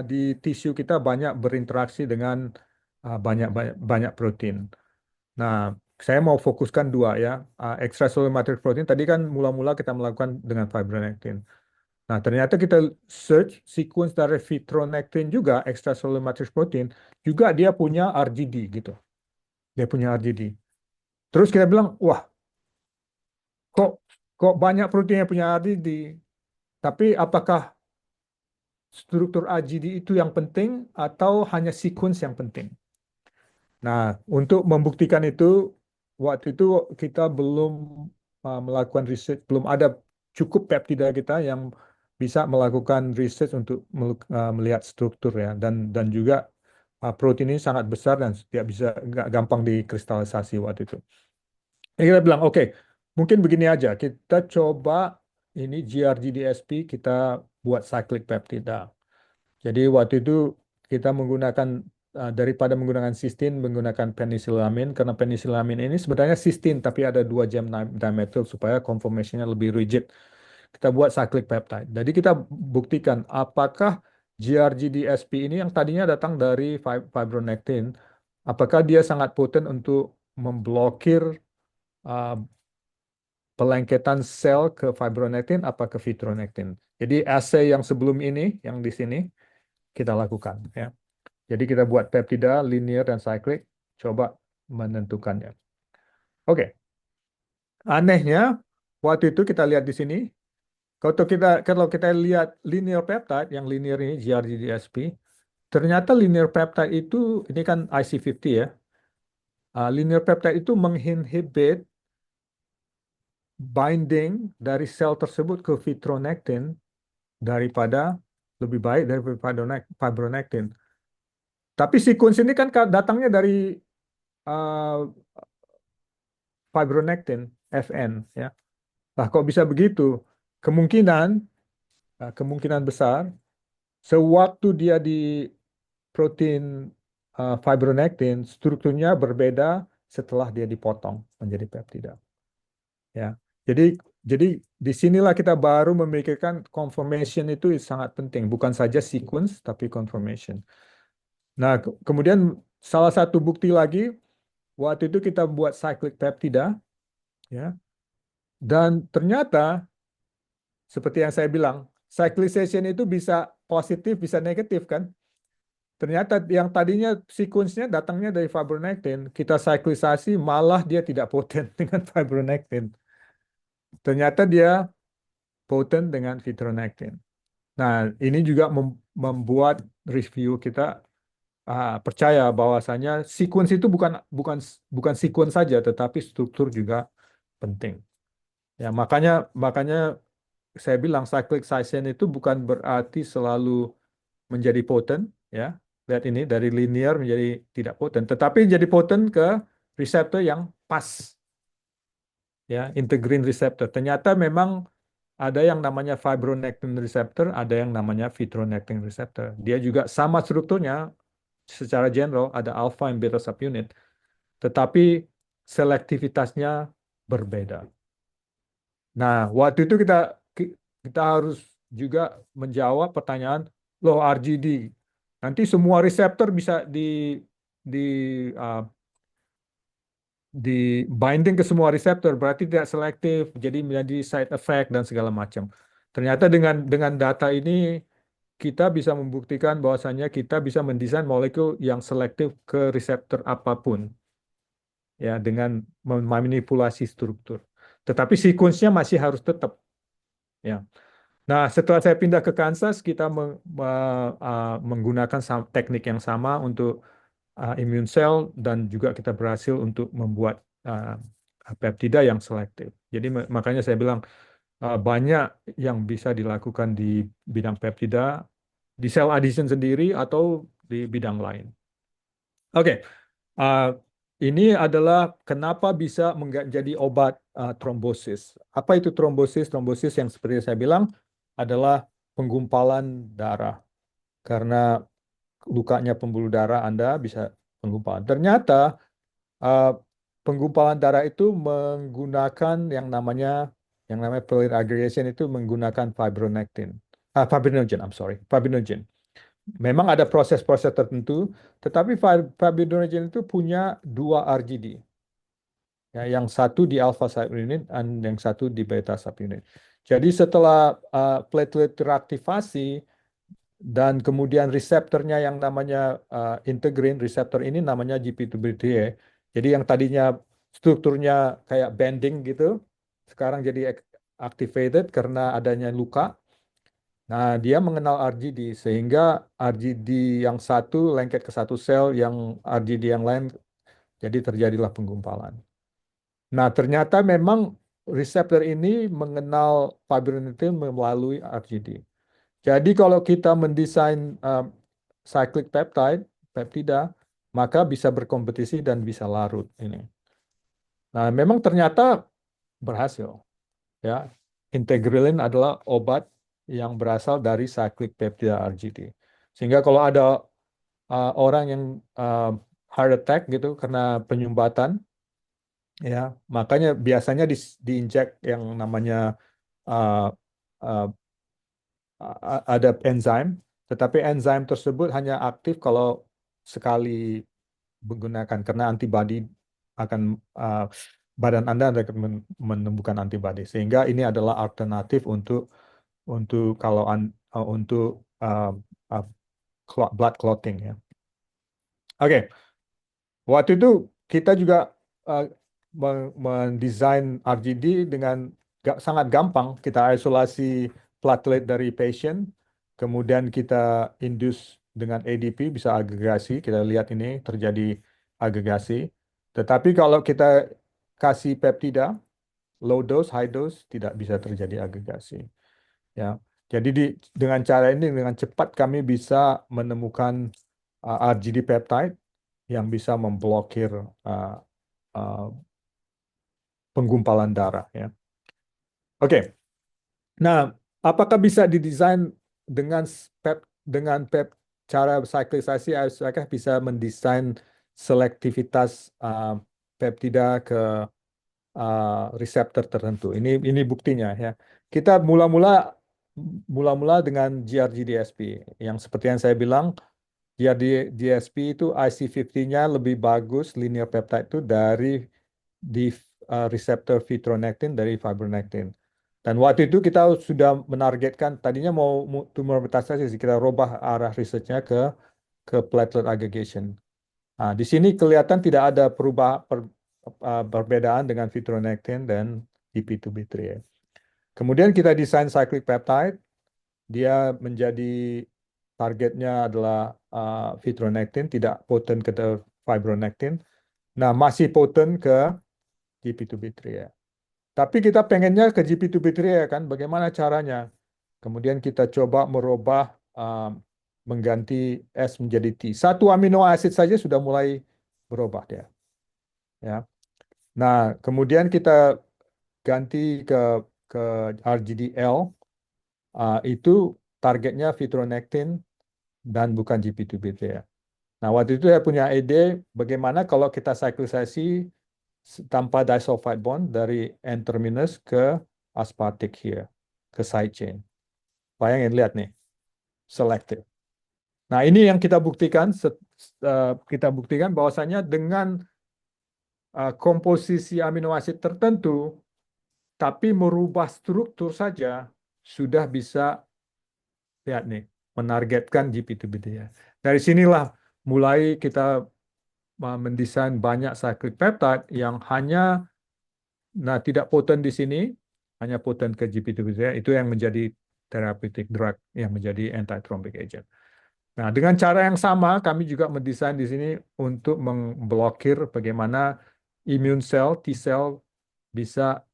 di tisu kita banyak berinteraksi dengan banyak banyak banyak protein. Nah, saya mau fokuskan dua ya. Extracellular matrix protein tadi kan mula-mula kita melakukan dengan fibronectin. Nah, ternyata kita search sequence dari fibronectin juga extracellular matrix protein juga dia punya RGD gitu. Dia punya RGD. Terus kita bilang, wah, kok kok banyak protein yang punya RGD? Tapi apakah struktur RGD itu yang penting atau hanya sequence yang penting? Nah, untuk membuktikan itu, waktu itu kita belum melakukan research, belum ada cukup peptida kita yang bisa melakukan research untuk melihat struktur ya, dan juga protein ini sangat besar dan tidak bisa nggak gampang dikristalisasi waktu itu. Jadi kita bilang, oke, mungkin begini aja, kita coba ini GRGDSP kita buat cyclic peptida. Jadi waktu itu kita menggunakan daripada menggunakan cysteine menggunakan penisilamin karena penisilamin ini sebenarnya cysteine tapi ada 2 jam dimethyl supaya conformationnya lebih rigid. Kita buat cyclic peptide. Jadi kita buktikan apakah GRGDSP ini yang tadinya datang dari fibronectin, apakah dia sangat poten untuk memblokir uh, pelengketan sel ke fibronectin apa ke fibronectin. Jadi assay yang sebelum ini, yang di sini kita lakukan ya. Jadi kita buat peptida, linear dan cyclic, coba menentukannya. Oke, anehnya waktu itu kita lihat di sini, kalau kita lihat linear peptide, yang linear ini GRGDSP, ternyata linear peptide itu ini kan IC50 ya. Linear peptide itu menginhibit binding dari sel tersebut ke fibronectin daripada lebih baik dari fibronectin. Tapi sequence ini kan datangnya dari uh, fibronectin, FN, ya. Nah, kok bisa begitu? Kemungkinan, kemungkinan besar, sewaktu dia di protein fibronectin, strukturnya berbeda setelah dia dipotong menjadi peptida. Ya, jadi jadi disinilah kita baru memikirkan conformation itu sangat penting, bukan saja sequence tapi conformation. Nah, kemudian salah satu bukti lagi waktu itu kita buat cyclic peptida, ya, dan ternyata seperti yang saya bilang, cyclization itu bisa positif, bisa negatif kan? Ternyata yang tadinya sequence-nya datangnya dari fibronectin, kita cyclisasi malah dia tidak poten dengan fibronectin. Ternyata dia poten dengan fibronectin. Nah, ini juga membuat review kita percaya bahwasanya sequence itu bukan bukan bukan sequence saja, tetapi struktur juga penting. Ya, makanya makanya saya bilang cyclic cyclisation itu bukan berarti selalu menjadi potent, ya. Lihat ini dari linear menjadi tidak potent, tetapi jadi potent ke reseptor yang pas, ya, integrin receptor. Ternyata memang ada yang namanya fibronectin receptor, ada yang namanya fibronectin receptor. Dia juga sama strukturnya secara general, ada alpha dan beta subunit, tetapi selektivitasnya berbeda. Nah, waktu itu kita harus juga menjawab pertanyaan, loh RGD, Nanti semua reseptor bisa uh, di binding ke semua reseptor, berarti tidak selektif, jadi menjadi side effect dan segala macam. Ternyata dengan data ini kita bisa membuktikan bahwasannya kita bisa mendesain molekul yang selektif ke reseptor apapun, ya, dengan memanipulasi struktur. Tetapi sequence-nya masih harus tetap, ya. Nah, setelah saya pindah ke Kansas, kita menggunakan teknik yang sama untuk immune cell, dan juga kita berhasil untuk membuat uh, peptida yang selektif. Jadi makanya saya bilang banyak yang bisa dilakukan di bidang peptida, di cell addition sendiri atau di bidang lain. Oke, uh, ini adalah kenapa bisa menjadi obat trombosis. Apa itu trombosis? Trombosis yang seperti saya bilang adalah penggumpalan darah. Karena lukanya pembuluh darah Anda bisa penggumpalan. Ternyata uh, penggumpalan darah itu menggunakan yang namanya platelet aggregation, itu menggunakan fibrinogen, I'm sorry, fibrinogen. Memang ada proses-proses tertentu, tetapi fibrinogen itu punya dua RGD. Ya, yang satu di alpha subunit dan yang satu di beta subunit. Jadi setelah platelet teraktivasi dan kemudian reseptornya yang namanya integrin, reseptor ini namanya GP2B3. Jadi yang tadinya strukturnya kayak bending gitu, sekarang jadi activated karena adanya luka. Nah, dia mengenal RGD, sehingga RGD yang satu lengket ke satu sel, yang RGD yang lain, jadi terjadilah penggumpalan. Nah, ternyata memang reseptor ini mengenal fibrinogen melalui RGD. Jadi kalau kita mendesain cyclic peptide, peptida, maka bisa berkompetisi dan bisa larut ini. Nah, memang ternyata berhasil, ya. Integralin adalah obat yang berasal dari cyclic peptida RGD. Sehingga kalau ada orang yang heart attack gitu karena penyumbatan, ya, makanya biasanya diinjek yang namanya uh, uh, ada enzim, tetapi enzim tersebut hanya aktif kalau sekali menggunakan, karena antibodi akan badan Anda akan menemukan antibodi, sehingga ini adalah alternatif untuk kalau untuk uh, uh, blood clotting, ya. Oke, waktu itu kita juga uh, mendesain RGD dengan sangat gampang. Kita isolasi platelet dari patient, kemudian kita induce dengan ADP, bisa agregasi. Kita lihat ini terjadi agregasi. Tetapi kalau kita kasih peptida, low dose, high dose, tidak bisa terjadi agregasi. Ya, jadi dengan cara ini, dengan cepat kami bisa menemukan RGD peptide yang bisa memblokir uh, uh, penggumpalan darah, ya. Oke, nah, apakah bisa didesain dengan pep cara siklisasi? Apakah bisa mendesain selektivitas peptida ke reseptor tertentu? Ini buktinya, ya. Kita mula-mula dengan GRGDSP, yang seperti yang saya bilang, GRDSP itu IC50-nya lebih bagus linear peptide itu dari di reseptor fitronectin dari fibronectin. Dan waktu itu kita sudah menargetkan, tadinya mau tumor metastasis, kita robah arah risetnya ke platelet aggregation. Nah, di sini kelihatan tidak ada perbedaan dengan fitronectin dan EP2B3, ya. Kemudian kita desain cyclic peptide, dia menjadi targetnya adalah fitronectin, tidak poten ke fibronectin. Nah, masih poten ke GP2B3, ya. Tapi kita pengennya ke GP2B3, ya kan? Bagaimana caranya? Kemudian kita coba merubah mengganti S menjadi T. Satu amino acid saja sudah mulai berubah dia, ya. Nah, kemudian kita ganti ke RGDL, itu targetnya fitronectin dan bukan GP2B3, ya. Nah, waktu itu saya punya ide bagaimana kalau kita siklisasi tanpa disulfide bond dari N-terminus ke aspartic here, ke side chain. Bayangin, lihat nih, selective. Nah, ini yang kita buktikan, kita buktikan bahwasanya dengan komposisi amino asid tertentu, tapi merubah struktur saja, sudah bisa, lihat nih, menargetkan GP2BD ya. Dari sinilah mulai kita mendesain banyak cyclic peptide yang hanya, nah, tidak poten di sini, hanya poten ke GP2BD, itu yang menjadi therapeutic drug, yang menjadi anti-thrombic agent. Nah, dengan cara yang sama, kami juga mendesain di sini untuk memblokir bagaimana immune cell, T cell, bisa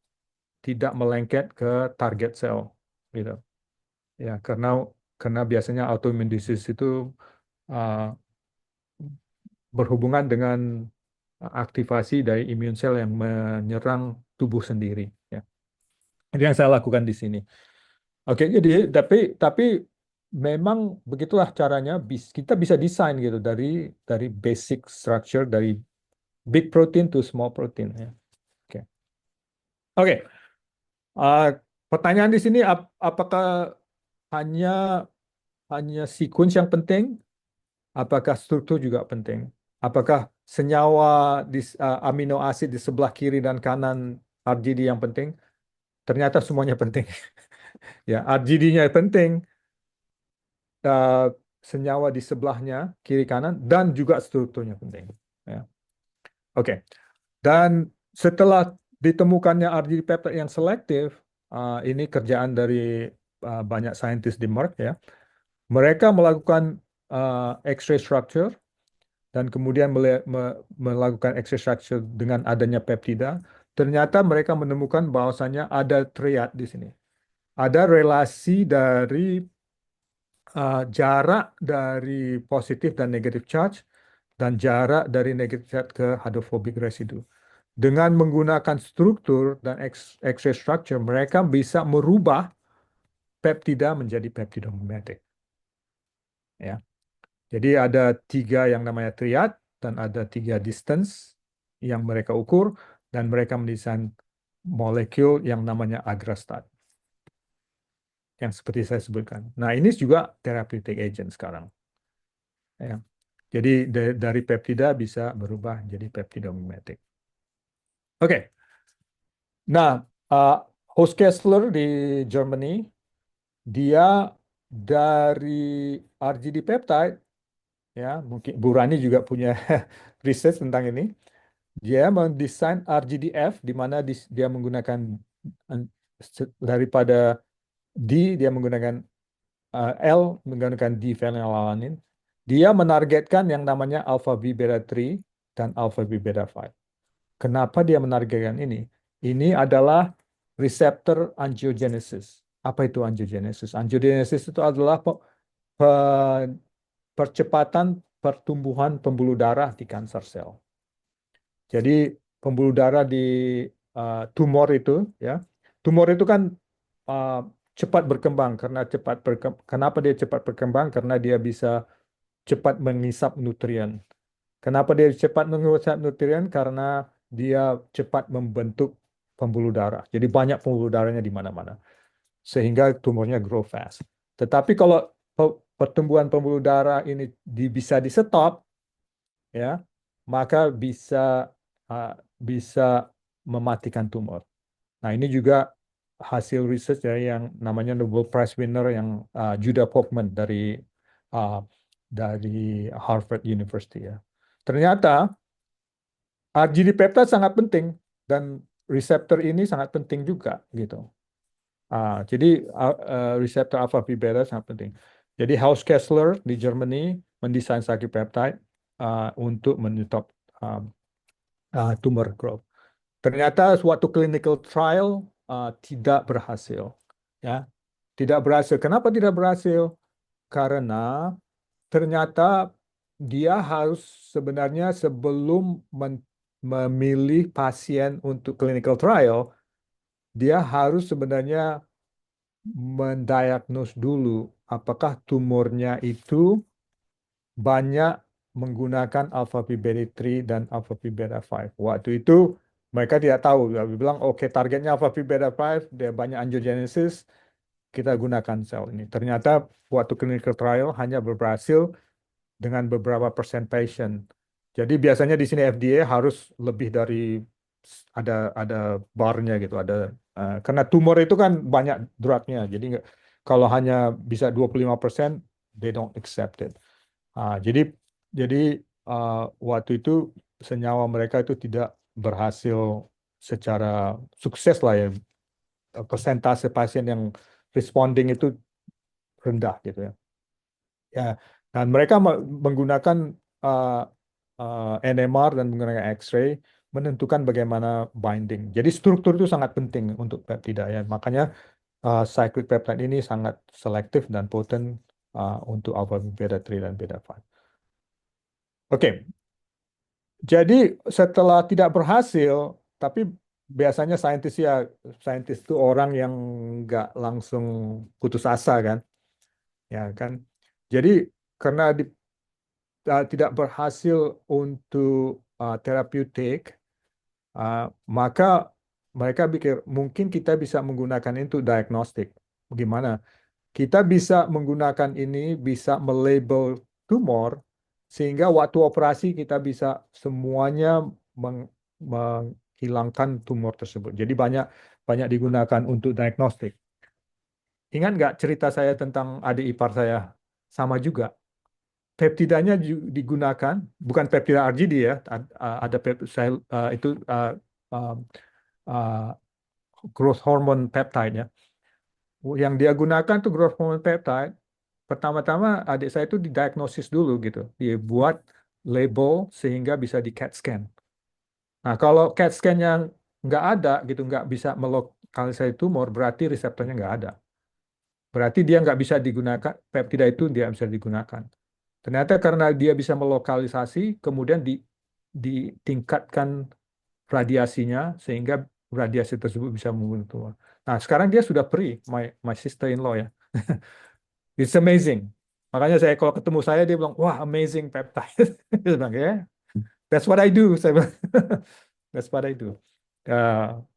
tidak melengket ke target cell, gitu. Ya, karena biasanya autoimmune disease itu uh, berhubungan dengan aktivasi dari immune cell yang menyerang tubuh sendiri. Ya, itu yang saya lakukan di sini. Oke, jadi tapi memang begitulah caranya. Kita bisa desain gitu dari basic structure dari big protein to small protein. Ya. Oke, oke. Uh, Pertanyaan di sini, apakah hanya hanya sequence yang penting? Apakah struktur juga penting? Apakah senyawa amino asid di sebelah kiri dan kanan RGD yang penting? Ternyata semuanya penting. Ya, RGD-nya penting, uh, senyawa di sebelahnya kiri kanan, dan juga strukturnya penting. Ya. Oke. Dan setelah ditemukannya RGD peptide yang selektif, ini kerjaan dari banyak saintis di Merck ya. Mereka melakukan X-ray structure dan kemudian melakukan X-ray structure dengan adanya peptida. Ternyata mereka menemukan bahwasannya ada triad di sini. Ada relasi dari jarak dari positif dan negatif charge dan jarak dari negatif charge ke hydrophobic residue. Dengan menggunakan struktur dan X-ray structure, mereka bisa merubah peptida menjadi peptidomimetic. Ya. Jadi ada 3 yang namanya triad dan ada 3 distance yang mereka ukur dan mereka mendesain molekul yang namanya agrastat yang seperti saya sebutkan. Nah, ini juga therapeutic agent sekarang. Ya. Jadi dari peptida bisa berubah jadi peptidomimetic. Oke. Nah, uh, Hostkessler di Germany, dia dari RGD peptide, ya mungkin Bu Rani juga punya research tentang ini. Dia mendesain RGDF di mana dia menggunakan daripada D dia menggunakan L menggunakan D-phenylalanine. Dia menargetkan yang namanya alpha V beta 3 dan alpha V beta 5. Kenapa dia menargetkan ini? Ini adalah reseptor angiogenesis. Apa itu angiogenesis? Angiogenesis itu adalah percepatan pertumbuhan pembuluh darah di kanker sel. Jadi pembuluh darah di tumor itu, ya, tumor itu kan uh, cepat berkembang kenapa dia cepat berkembang? Karena dia bisa cepat mengisap nutrien. Kenapa dia cepat mengisap nutrien? Karena dia cepat membentuk pembuluh darah. Jadi banyak pembuluh darahnya di mana-mana. Sehingga tumornya grow fast. Tetapi kalau pertumbuhan pembuluh darah ini bisa di stop, ya, maka uh, bisa mematikan tumor. Nah, ini juga hasil research ya yang namanya Nobel Prize winner yang Judah Folkman uh, dari Harvard University ya. Ternyata RGD peptide sangat penting dan reseptor ini sangat penting juga gitu. Jadi reseptor alpha V beta sangat penting. Jadi Hauskessler di Germany mendesain saki peptide untuk menyetop uh, tumor growth. Ternyata suatu clinical trial tidak berhasil. Ya, tidak berhasil. Kenapa tidak berhasil? Karena ternyata dia harus sebenarnya sebelum memilih pasien untuk clinical trial, dia harus sebenarnya mendiagnose dulu apakah tumornya itu banyak menggunakan alpha V beta 3 dan alpha V beta 5. Waktu itu mereka tidak tahu. Dia bilang, oke, targetnya alpha V beta 5, dia banyak angiogenesis, kita gunakan sel ini. Ternyata waktu clinical trial hanya berhasil dengan beberapa persen patient. Jadi biasanya di sini FDA harus lebih dari ada barnya gitu, karena tumor itu kan banyak drugnya. Jadi kalau hanya bisa 25%, they don't accept it. Jadi uh, waktu itu senyawa mereka itu tidak berhasil secara sukses lah ya. Persentase pasien yang responding itu rendah gitu ya. Ya, dan mereka menggunakan uh, NMR dan menggunakan X-ray menentukan bagaimana binding. Jadi struktur itu sangat penting untuk peptida ya. Makanya cyclic peptide ini sangat selektif dan poten untuk alpha beta 3 dan beta 5. Oke, jadi setelah tidak berhasil, tapi biasanya saintis itu orang yang nggak langsung putus asa kan, ya kan. Jadi karena tidak berhasil untuk terapeutik, uh, maka mereka pikir mungkin kita bisa menggunakan itu untuk diagnostik. Bagaimana? Kita bisa menggunakan ini, bisa melabel tumor, sehingga waktu operasi kita bisa semuanya menghilangkan tumor tersebut. Jadi banyak banyak digunakan untuk diagnostik. Ingat nggak cerita saya tentang adik ipar saya? Sama juga. Peptidanya digunakan, bukan peptida RGD ya, ada itu uh, uh, growth hormone peptide ya. Yang dia gunakan tuh growth hormone peptide. Pertama-tama adik saya itu didiagnosis dulu gitu, dibuat label sehingga bisa di CAT scan. Nah kalau CAT scan yang nggak ada gitu, nggak bisa melokalisasi tumor, berarti reseptornya nggak ada. Berarti dia nggak bisa digunakan, peptida itu dia bisa digunakan. Ternyata karena dia bisa melokalisasi, kemudian ditingkatkan radiasinya sehingga radiasi tersebut bisa membunuh tumor. Nah, sekarang dia sudah free, my sister-in-law ya. It's amazing. Makanya saya kalau ketemu saya dia bilang, wah amazing peptide. Dia bilang, ya, that's what I do. Saya bilang, that's what I do.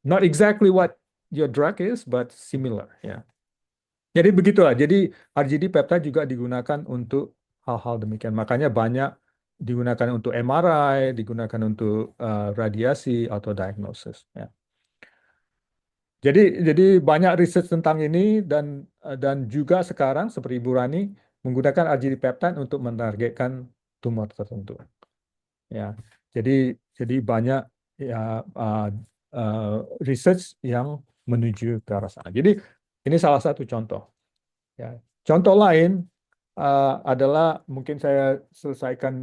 Not exactly what your drug is, but similar. Ya. Jadi begitulah. Jadi RGD peptide juga digunakan untuk hal-hal demikian. Makanya banyak digunakan untuk MRI, digunakan untuk radiasi atau diagnosis. Ya. Jadi banyak riset tentang ini dan juga sekarang seperti Ibu Rani menggunakan RGD peptide untuk menargetkan tumor tertentu. Ya, jadi jadi banyak ya uh, uh, research yang menuju ke arah sana. Jadi ini salah satu contoh. Ya. Contoh lain adalah mungkin saya selesaikan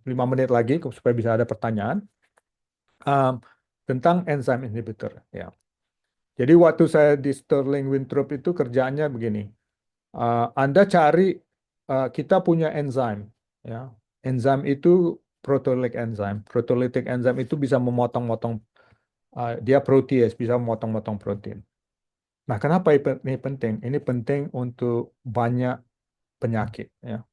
5 menit lagi supaya bisa ada pertanyaan um, tentang enzyme inhibitor. Ya. Jadi waktu saya di Sterling Winthrop itu kerjaannya begini. Anda cari kita punya enzim, ya. Enzim itu proteolytic enzyme. Proteolytic enzyme itu bisa memotong-motong dia protease, bisa memotong-motong protein. Nah, kenapa ini penting? Ini penting untuk banyak penyakit, ya.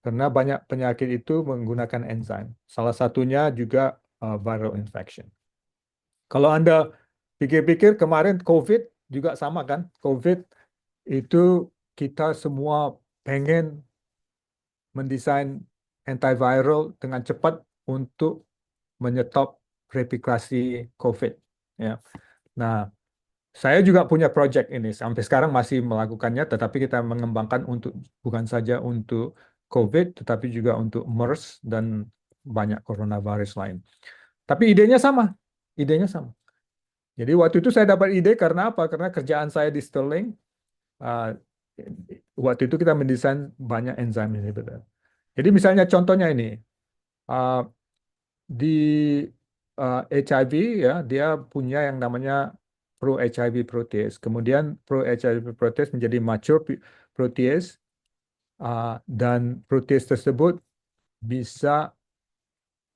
Karena banyak penyakit itu menggunakan enzim. Salah satunya juga viral infection. Kalau Anda pikir-pikir kemarin COVID juga sama kan? COVID itu kita semua pengen mendesain antiviral dengan cepat untuk menyetop replikasi COVID. Ya. Nah, saya juga punya project ini. Sampai sekarang masih melakukannya, tetapi kita mengembangkan untuk bukan saja untuk COVID, tetapi juga untuk MERS dan banyak coronavirus lain. Tapi idenya sama. Idenya sama. Jadi waktu itu saya dapat ide karena apa? Karena kerjaan saya di Sterling, uh, waktu itu kita mendesain banyak enzim inhibitor. Jadi misalnya contohnya ini, uh, di HIV ya, dia punya yang namanya pro-HIV protease. Kemudian pro-HIV protease menjadi mature protease, dan protease tersebut bisa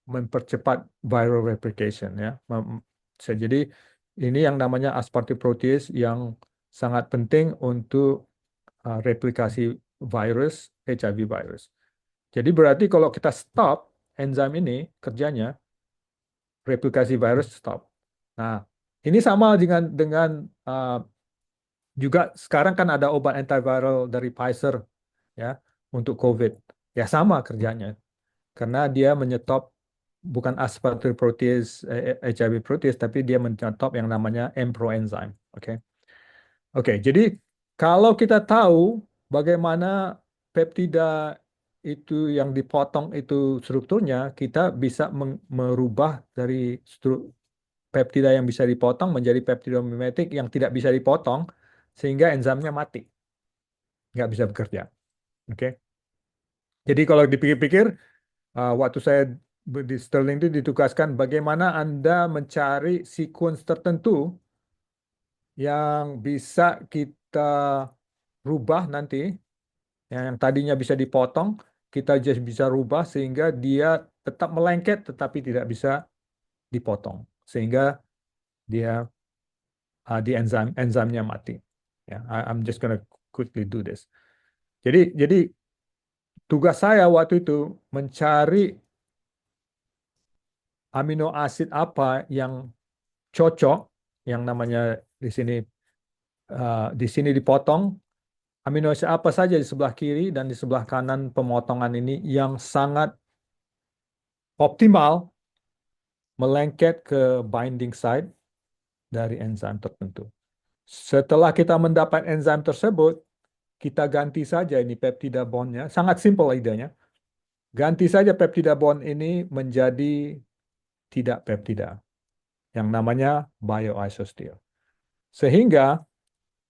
mempercepat viral replication ya. Jadi ini yang namanya aspartate protease yang sangat penting untuk replikasi virus HIV virus. Jadi berarti kalau kita stop enzim ini kerjanya, replikasi virus stop. Nah, ini sama dengan juga sekarang kan ada obat antiviral dari Pfizer ya untuk COVID. Ya sama kerjanya, karena dia menyetop bukan aspartate protease, HIV protease, tapi dia menyetop yang namanya M-proenzyme. Oke. Oke, jadi kalau kita tahu bagaimana peptida itu yang dipotong itu strukturnya, kita bisa merubah dari peptida yang bisa dipotong menjadi peptida mimetik yang tidak bisa dipotong, sehingga enzimnya mati, nggak bisa bekerja. Oke. Jadi kalau dipikir-pikir, waktu saya di Sterling itu ditugaskan bagaimana Anda mencari sequence tertentu yang bisa kita rubah nanti, yang tadinya bisa dipotong, kita just bisa rubah sehingga dia tetap melengket tetapi tidak bisa dipotong, sehingga dia di enzimnya mati. Ya, I'm just gonna quickly do this. Jadi tugas saya waktu itu mencari amino asid apa yang cocok, yang namanya di sini dipotong amino asid apa saja di sebelah kiri dan di sebelah kanan pemotongan ini yang sangat optimal melengket ke binding site dari enzim tertentu. Setelah kita mendapat enzim tersebut, kita ganti saja ini peptida bondnya. Sangat simpel idenya. Ganti saja peptida bond ini menjadi tidak peptida, yang namanya bioisostil. Sehingga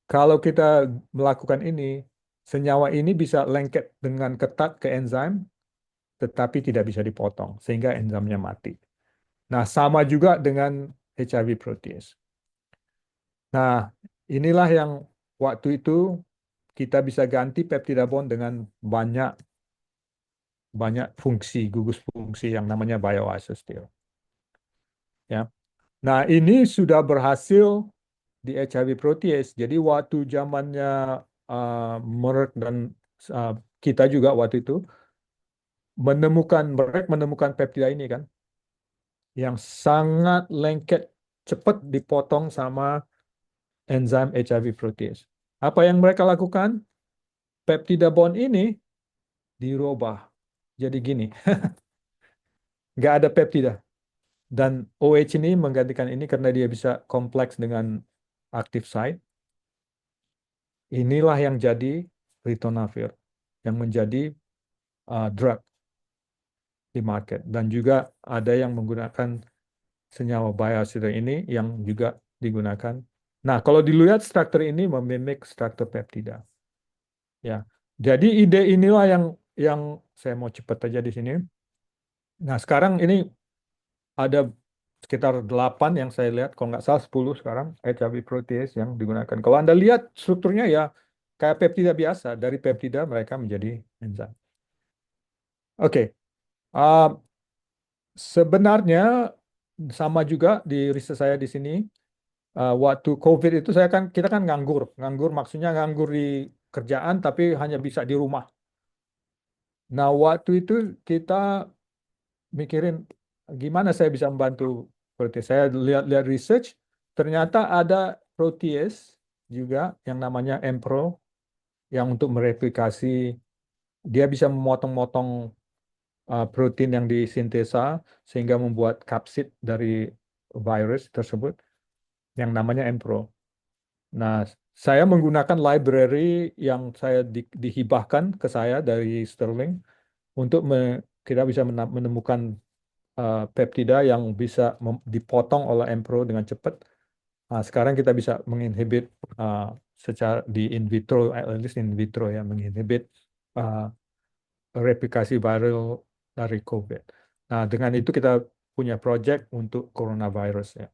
kalau kita melakukan ini, senyawa ini bisa lengket dengan ketat ke enzim, tetapi tidak bisa dipotong, sehingga enzimnya mati. Nah, sama juga dengan HIV protease. Nah, inilah yang waktu itu kita bisa ganti peptida bond dengan banyak banyak fungsi, gugus fungsi yang namanya bioisostil. Ya. Nah, ini sudah berhasil di HIV protease. Jadi waktu zamannya Merck dan uh, kita juga waktu itu Merck menemukan peptida ini kan, yang sangat lengket, cepat dipotong sama enzim HIV protease. Apa yang mereka lakukan? Peptida bond ini dirubah. Jadi gini, nggak ada peptida. Dan OH ini menggantikan ini karena dia bisa kompleks dengan active site. Inilah yang jadi ritonavir, yang menjadi drug di market. Dan juga ada yang menggunakan senyawa biosida ini yang juga digunakan. Nah, kalau dilihat struktur ini memimik struktur peptida. Ya, jadi ide inilah yang saya mau cepat aja di sini. Nah, sekarang ini ada sekitar 8 yang saya lihat, kalau nggak salah 10 sekarang HIV protease yang digunakan. Kalau Anda lihat strukturnya ya kayak peptida biasa, dari peptida mereka menjadi enzim. Oke, uh, sebenarnya sama juga di riset saya di sini. Waktu COVID itu kita kan nganggur, nganggur maksudnya nganggur di kerjaan tapi hanya bisa di rumah. Nah, waktu itu kita mikirin gimana saya bisa membantu protease. Saya lihat research, ternyata ada protease juga yang namanya Mpro yang untuk mereplikasi, dia bisa memotong-motong protein yang disintesa sehingga membuat kapsid dari virus tersebut yang namanya Mpro. Nah, saya menggunakan library yang dihibahkan ke saya dari Sterling untuk kita bisa menemukan peptida yang bisa dipotong oleh Mpro dengan cepat. Nah, sekarang kita bisa menginhibit uh, secara di in vitro, at least in vitro ya, menginhibit uh, replikasi viral dari COVID. Nah, dengan itu kita punya project untuk coronavirus ya.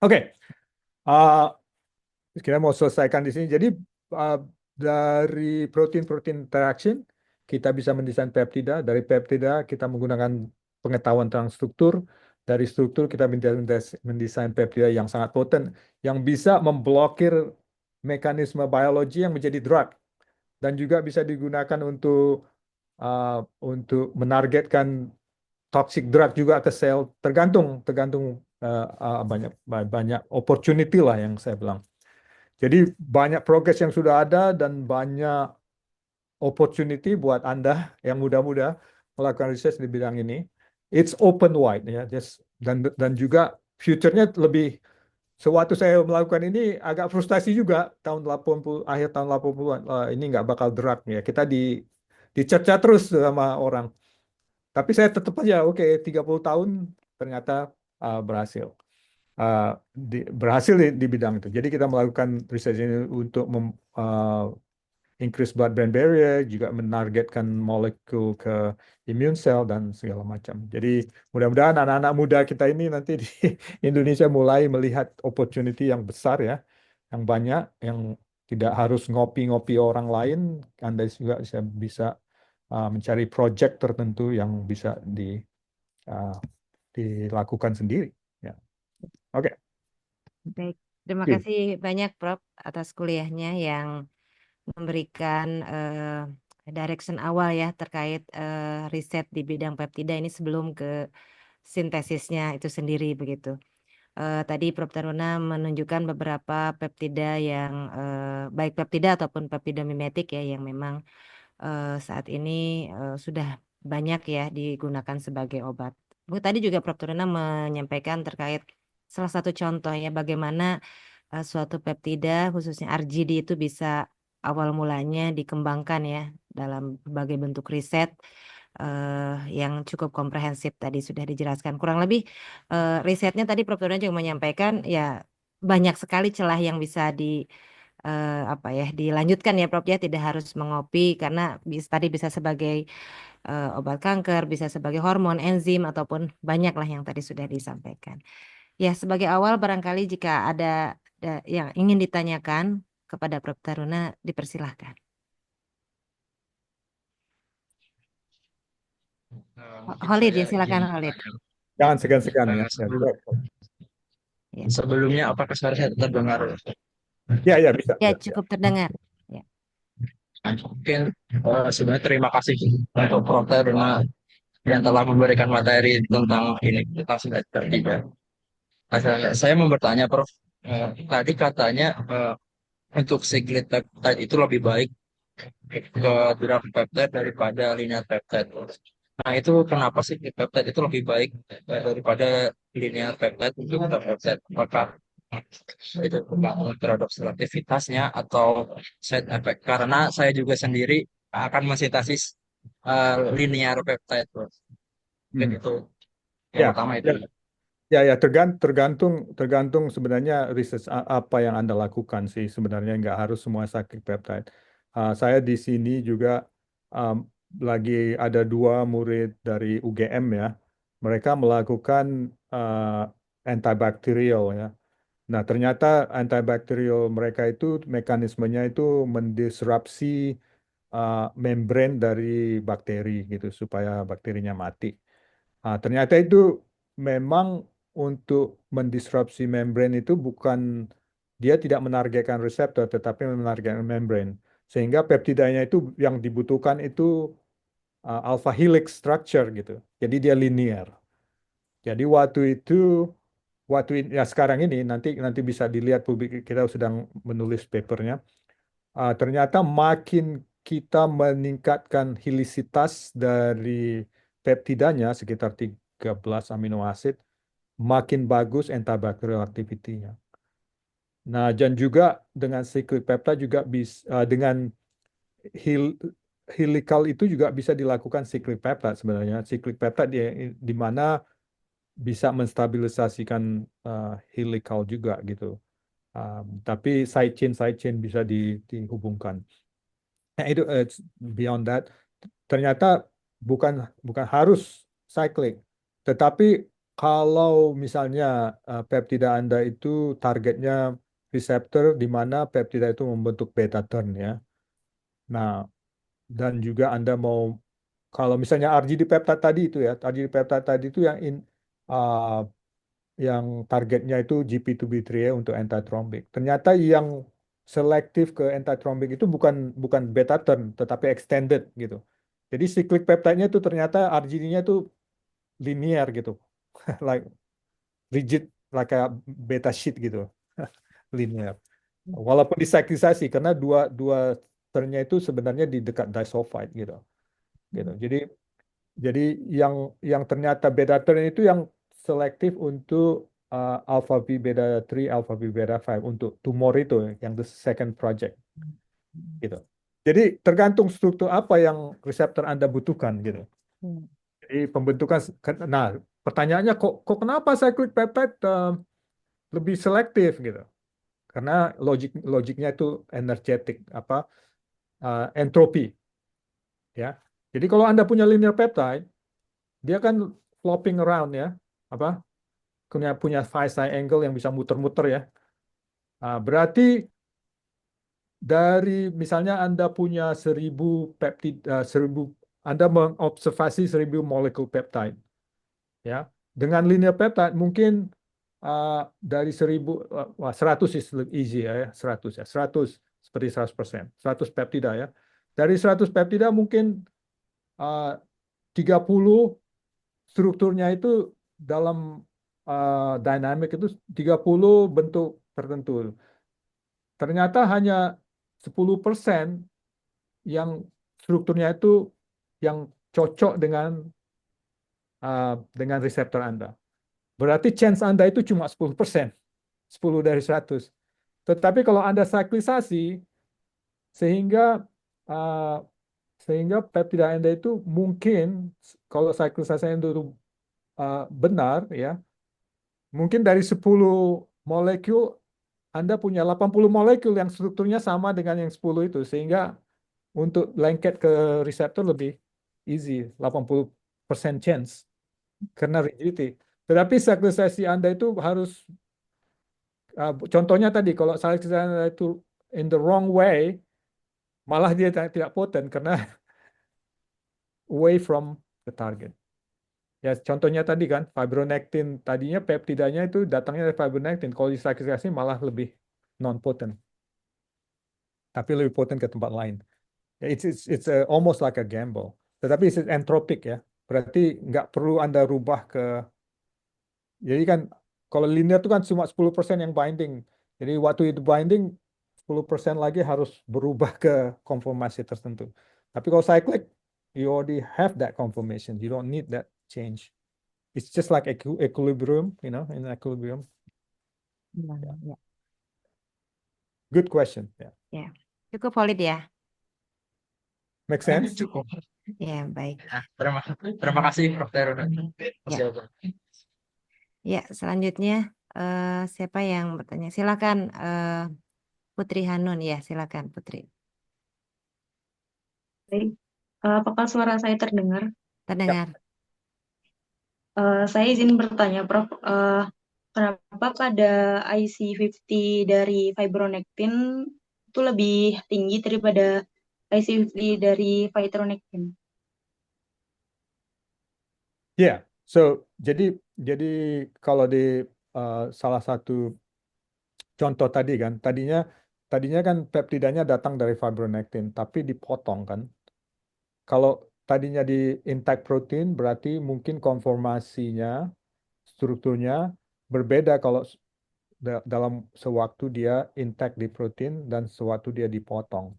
Oke, uh, kita mau selesaikan di sini. Jadi uh, dari protein-protein interaction kita bisa mendesain peptida. Dari peptida kita menggunakan pengetahuan tentang struktur. Dari struktur kita mendesain peptida yang sangat poten, yang bisa memblokir mekanisme biologi yang menjadi drug dan juga bisa digunakan untuk menargetkan toxic drug juga ke sel. Tergantung tergantung banyak banyak opportunity lah yang saya bilang. Jadi banyak progres yang sudah ada dan banyak opportunity buat Anda yang muda-muda melakukan riset di bidang ini. It's open wide ya, dan juga future-nya lebih. Sewaktu saya melakukan ini agak frustasi juga tahun 80 akhir tahun 80-an. Ini nggak bakal drag ya. Kita dicerca terus sama orang. Tapi saya tetap aja oke 30 tahun ternyata berhasil. Uh, berhasil di bidang itu. Jadi kita melakukan riset ini untuk increase blood-brain barrier, juga menargetkan molekul ke immune cell dan segala macam. Jadi mudah-mudahan anak-anak muda kita ini nanti di Indonesia mulai melihat opportunity yang besar ya, yang banyak, yang tidak harus ngopi-ngopi orang lain. Anda juga bisa mencari project tertentu yang bisa uh, dilakukan sendiri. Ya, oke. Baik, terima Oke. kasih banyak Prof atas kuliahnya yang memberikan direction awal ya terkait riset di bidang peptida ini sebelum ke sintesisnya itu sendiri begitu. Tadi Prof Taruna menunjukkan beberapa peptida yang baik peptida ataupun peptidomimetik ya yang memang saat ini sudah banyak ya digunakan sebagai obat. Tadi juga Prof Taruna menyampaikan terkait salah satu contoh ya bagaimana suatu peptida khususnya RGD itu bisa awal mulanya dikembangkan ya dalam berbagai bentuk riset yang cukup komprehensif tadi sudah dijelaskan. Kurang lebih risetnya tadi Prof. Turna juga menyampaikan ya banyak sekali celah yang bisa apa ya dilanjutkan ya Prof ya tidak harus mengopi karena tadi bisa sebagai obat kanker, bisa sebagai hormon, enzim ataupun banyak lah yang tadi sudah disampaikan. Ya, sebagai awal barangkali jika ada yang ingin ditanyakan kepada Prof. Taruna, dipersilahkan. Mungkin Holid saya ya, silakan ingin Holid. bertanya, Jangan segan-segan ya. Ya, Ya, sebelumnya apakah suara saya terdengar? ya, ya, bisa, ya ya, ya. cukup terdengar. Ya, Mungkin sebenarnya terima kasih untuk Prof. Teruna yang telah memberikan materi tentang ini tentang semester 3. Saya mau bertanya Prof. Tadi katanya untuk cyclic peptide itu lebih baik ke drug peptide daripada linear peptide. Nah itu kenapa sih peptide itu lebih baik daripada linear peptide untuk drug peptide? Apakah itu tergantung terhadap selektivitasnya atau side effect? Karena saya juga sendiri akan mensintesis linear peptide. Mungkin Hmm. itu yang Ya, pertama itu. ya, ya, ya, tergantung sebenarnya riset apa yang Anda lakukan sih sebenarnya nggak harus semua cyclic peptide. Saya di sini juga um, lagi ada dua murid dari UGM ya. Mereka melakukan antibakterial ya. Nah, ternyata antibakterial mereka itu mekanismenya itu mendisrupsi membran dari bakteri gitu supaya bakterinya mati. Ternyata itu memang untuk mendisrupsi membran itu bukan dia tidak menargetkan reseptor tetapi menargetkan membran. Sehingga peptidanya itu yang dibutuhkan itu alpha helix structure gitu. Jadi dia linear. Jadi ya sekarang ini nanti bisa dilihat publik kita sedang menulis papernya. Ternyata makin kita meningkatkan hilisitas dari peptidanya sekitar 13 amino acid, makin bagus antibacterial activity-nya. Nah, dan juga dengan cyclic peptide juga bisa dengan hil, helical itu juga bisa dilakukan cyclic peptide sebenarnya. Cyclic peptide di mana bisa menstabilisasikan helical juga gitu. Tapi side chain bisa dihubungkan. Nah, itu beyond that ternyata bukan bukan harus cyclic. Tetapi kalau misalnya peptida Anda itu targetnya reseptor di mana peptida itu membentuk beta turn ya. Nah, dan juga Anda mau kalau misalnya RGD peptide tadi itu ya, RGD peptide tadi itu uh, yang targetnya itu GP2B3A untuk antithrombik. Ternyata yang selektif ke antithrombik itu bukan bukan beta turn tetapi extended gitu. Jadi cyclic peptide-nya itu ternyata RGD-nya itu linear gitu. Like rigid like kayak beta sheet gitu. Linear. Walaupun disakrisasi karena dua dua reseptornya itu sebenarnya di dekat disulfide gitu. Jadi yang ternyata beta-turn itu yang selektif untuk alpha V beta 3, alpha V beta 5 untuk tumor itu yang the second project gitu. Jadi tergantung struktur apa yang reseptor Anda butuhkan gitu. Jadi pembentukan, nah pertanyaannya kok kenapa cyclic peptide lebih selektif gitu? Karena logiknya itu energetik entropi ya. Jadi kalau Anda punya linear peptide, dia kan flopping around ya, punya phi psi angle yang bisa muter-muter ya. Berarti dari misalnya Anda punya 1000 peptida, 1000 Anda mengobservasi 1000 molekul peptide ya. Dengan linear peptide mungkin dari 100 is easy ya, 100 ya. 100 seperti 100%. 100 peptida ya. Dari 100 peptida mungkin 30 strukturnya itu dalam dynamic itu 30 bentuk tertentu. Ternyata hanya 10% yang strukturnya itu yang cocok dengan reseptor Anda. Berarti chance Anda itu cuma 10%, 10 dari 100. Tetapi kalau Anda saklisasi, sehingga uh, sehingga peptida Anda itu mungkin, kalau saklisasi Anda itu benar, ya, mungkin dari 10 molekul, Anda punya 80 molekul yang strukturnya sama dengan yang 10 itu, sehingga untuk lengket ke reseptor lebih easy, 80% chance karena rigidity. Tetapi saklisasi Anda itu harus, contohnya tadi, kalau saklisasi Anda itu in the wrong way, malah dia tidak potent karena away from the target. Ya, contohnya tadi kan, fibronectin, tadinya peptidanya itu datangnya dari fibronectin, kalau disaklisasi malah lebih non-potent, tapi lebih potent ke tempat lain. It's almost like a gamble. Tetapi it's entropic ya. Berarti nggak perlu Anda rubah jadi kan kalau linear itu kan cuma 10% yang binding. Jadi waktu itu binding, 10% lagi harus berubah ke konformasi tertentu. Tapi kalau cyclic, you already have that conformation. You don't need that change. It's just like equilibrium, in equilibrium. Ya. Good question. Ya, cukup valid ya. Make sense? Cukup. Ya, baik. Nah, terima kasih Prof. Teruna. Ya. Ya, selanjutnya siapa yang bertanya? Silakan Putri Hanun ya, silakan Putri. Baik. Apakah suara saya terdengar? Terdengar. Saya izin bertanya, Prof. Kenapa pada IC50 dari fibronectin itu lebih tinggi daripada IC50 dari fibronectin? Yeah. So jadi kalau di salah satu contoh tadi kan, tadinya kan peptidanya datang dari fibronectin, tapi dipotong kan. Kalau tadinya di intact protein, berarti mungkin konformasinya, strukturnya berbeda kalau dalam sewaktu dia intact di protein dan sewaktu dia dipotong.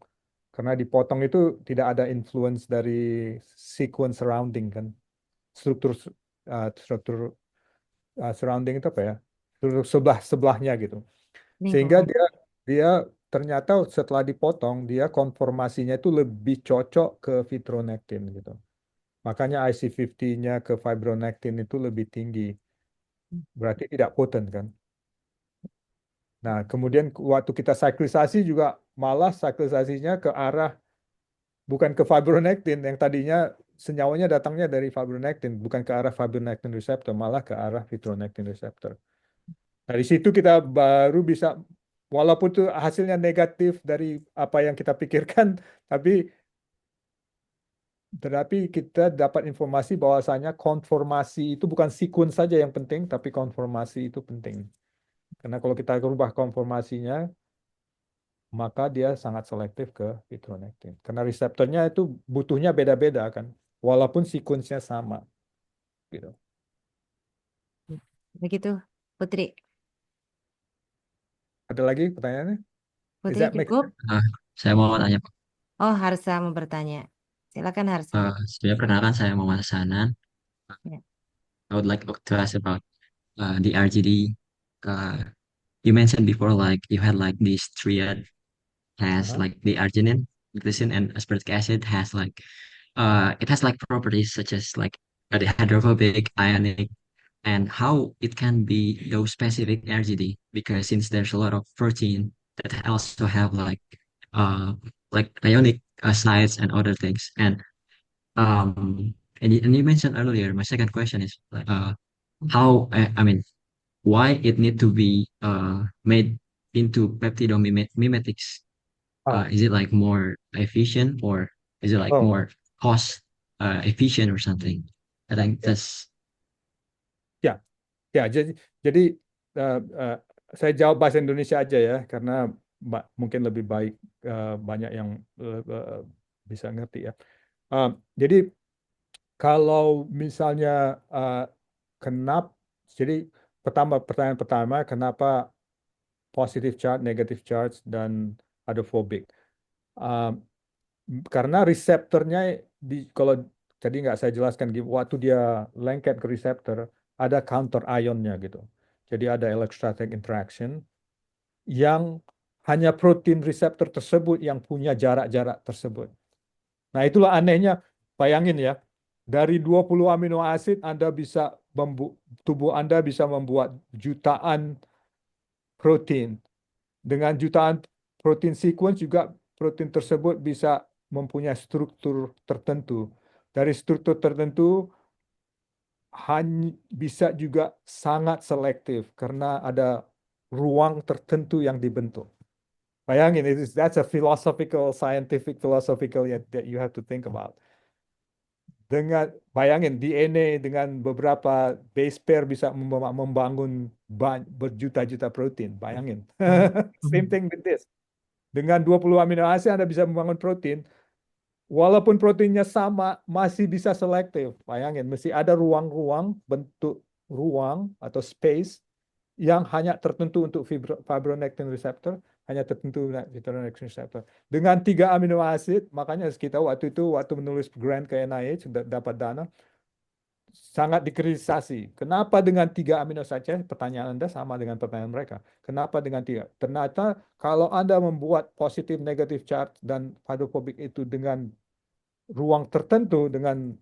Karena dipotong itu tidak ada influence dari sequence surrounding kan. Struktur surrounding itu apa ya? Struktur sebelah-sebelahnya gitu. Sehingga dia ternyata setelah dipotong, dia konformasinya itu lebih cocok ke fibronectin gitu. Makanya IC50-nya ke fibronectin itu lebih tinggi. Berarti tidak potent kan. Nah, kemudian waktu kita saklisasi juga malah saklisasinya ke arah bukan ke fibronectin, yang tadinya senyawanya datangnya dari fibronectin, bukan ke arah fibronectin receptor, malah ke arah fibronectin receptor. Dari situ kita baru bisa, walaupun itu hasilnya negatif dari apa yang kita pikirkan, tapi kita dapat informasi bahwasanya konformasi itu bukan sequence saja yang penting, tapi konformasi itu penting. Karena kalau kita rubah konformasinya, maka dia sangat selektif ke fibronectin. Karena reseptornya itu butuhnya beda-beda kan, walaupun sequence-nya sama. Gitu. Begitu, Putri. Ada lagi pertanyaannya? Is Putri that make cukup? sense? Nah, saya mau tanya Pak. Oh, Harsa mau bertanya. Silakan Harsa. Sebenarnya perkenalkan saya Muhammad Hasanan. Ya. I would like to ask about the RGD. Uh, you mentioned before, like you had like this triad has Aha. like the arginine, glycine, and aspartic acid has like it has like properties such as like the hydrophobic, ionic, and how it can be those specific RGD because since there's a lot of protein that also have uh like ionic sites and other things and you mentioned earlier, my second question is how I mean why it need to be made into peptidomimetics. Ah, Is it like more efficient or is it like oh, more cost efficient or something? I think that's ya, ya. Jadi eh, eh, saya jawab bahasa Indonesia aja ya, karena mungkin lebih baik banyak yang bisa ngerti ya. Eh, jadi kalau misalnya kenapa, jadi pertanyaan pertama, kenapa positive charge, negative charge, dan hydrophobic? Eh, karena reseptornya kalau tadi nggak saya jelaskan, waktu dia lengket ke reseptor ada counter ionnya gitu. Jadi ada electrostatic interaction yang hanya protein reseptor tersebut yang punya jarak-jarak tersebut. Nah, itulah anehnya. Bayangin ya, dari 20 amino asid tubuh Anda bisa membuat jutaan protein. Dengan jutaan protein sequence juga protein tersebut bisa mempunyai struktur tertentu. Dari struktur tertentu hanya bisa juga sangat selektif karena ada ruang tertentu yang dibentuk. Bayangin, that's a scientific philosophical that you have to think about. Bayangin DNA dengan beberapa base pair bisa membangun berjuta-juta protein. Bayangin. Same thing with this. Dengan 20 amino asid Anda bisa membangun protein. Walaupun proteinnya sama, masih bisa selektif. Bayangin, mesti ada ruang-ruang, bentuk ruang atau space yang hanya tertentu untuk fibronectin receptor, hanya tertentu untuk fibronectin receptor. Dengan 3 amino asid, makanya kita waktu menulis grant ke NIH dapat dana, sangat dikritisasi. Kenapa dengan 3 amino saja? Pertanyaan Anda sama dengan pertanyaan mereka. Kenapa dengan 3? Ternyata kalau Anda membuat positif, negatif charge dan hydrophobic itu dengan ruang tertentu, dengan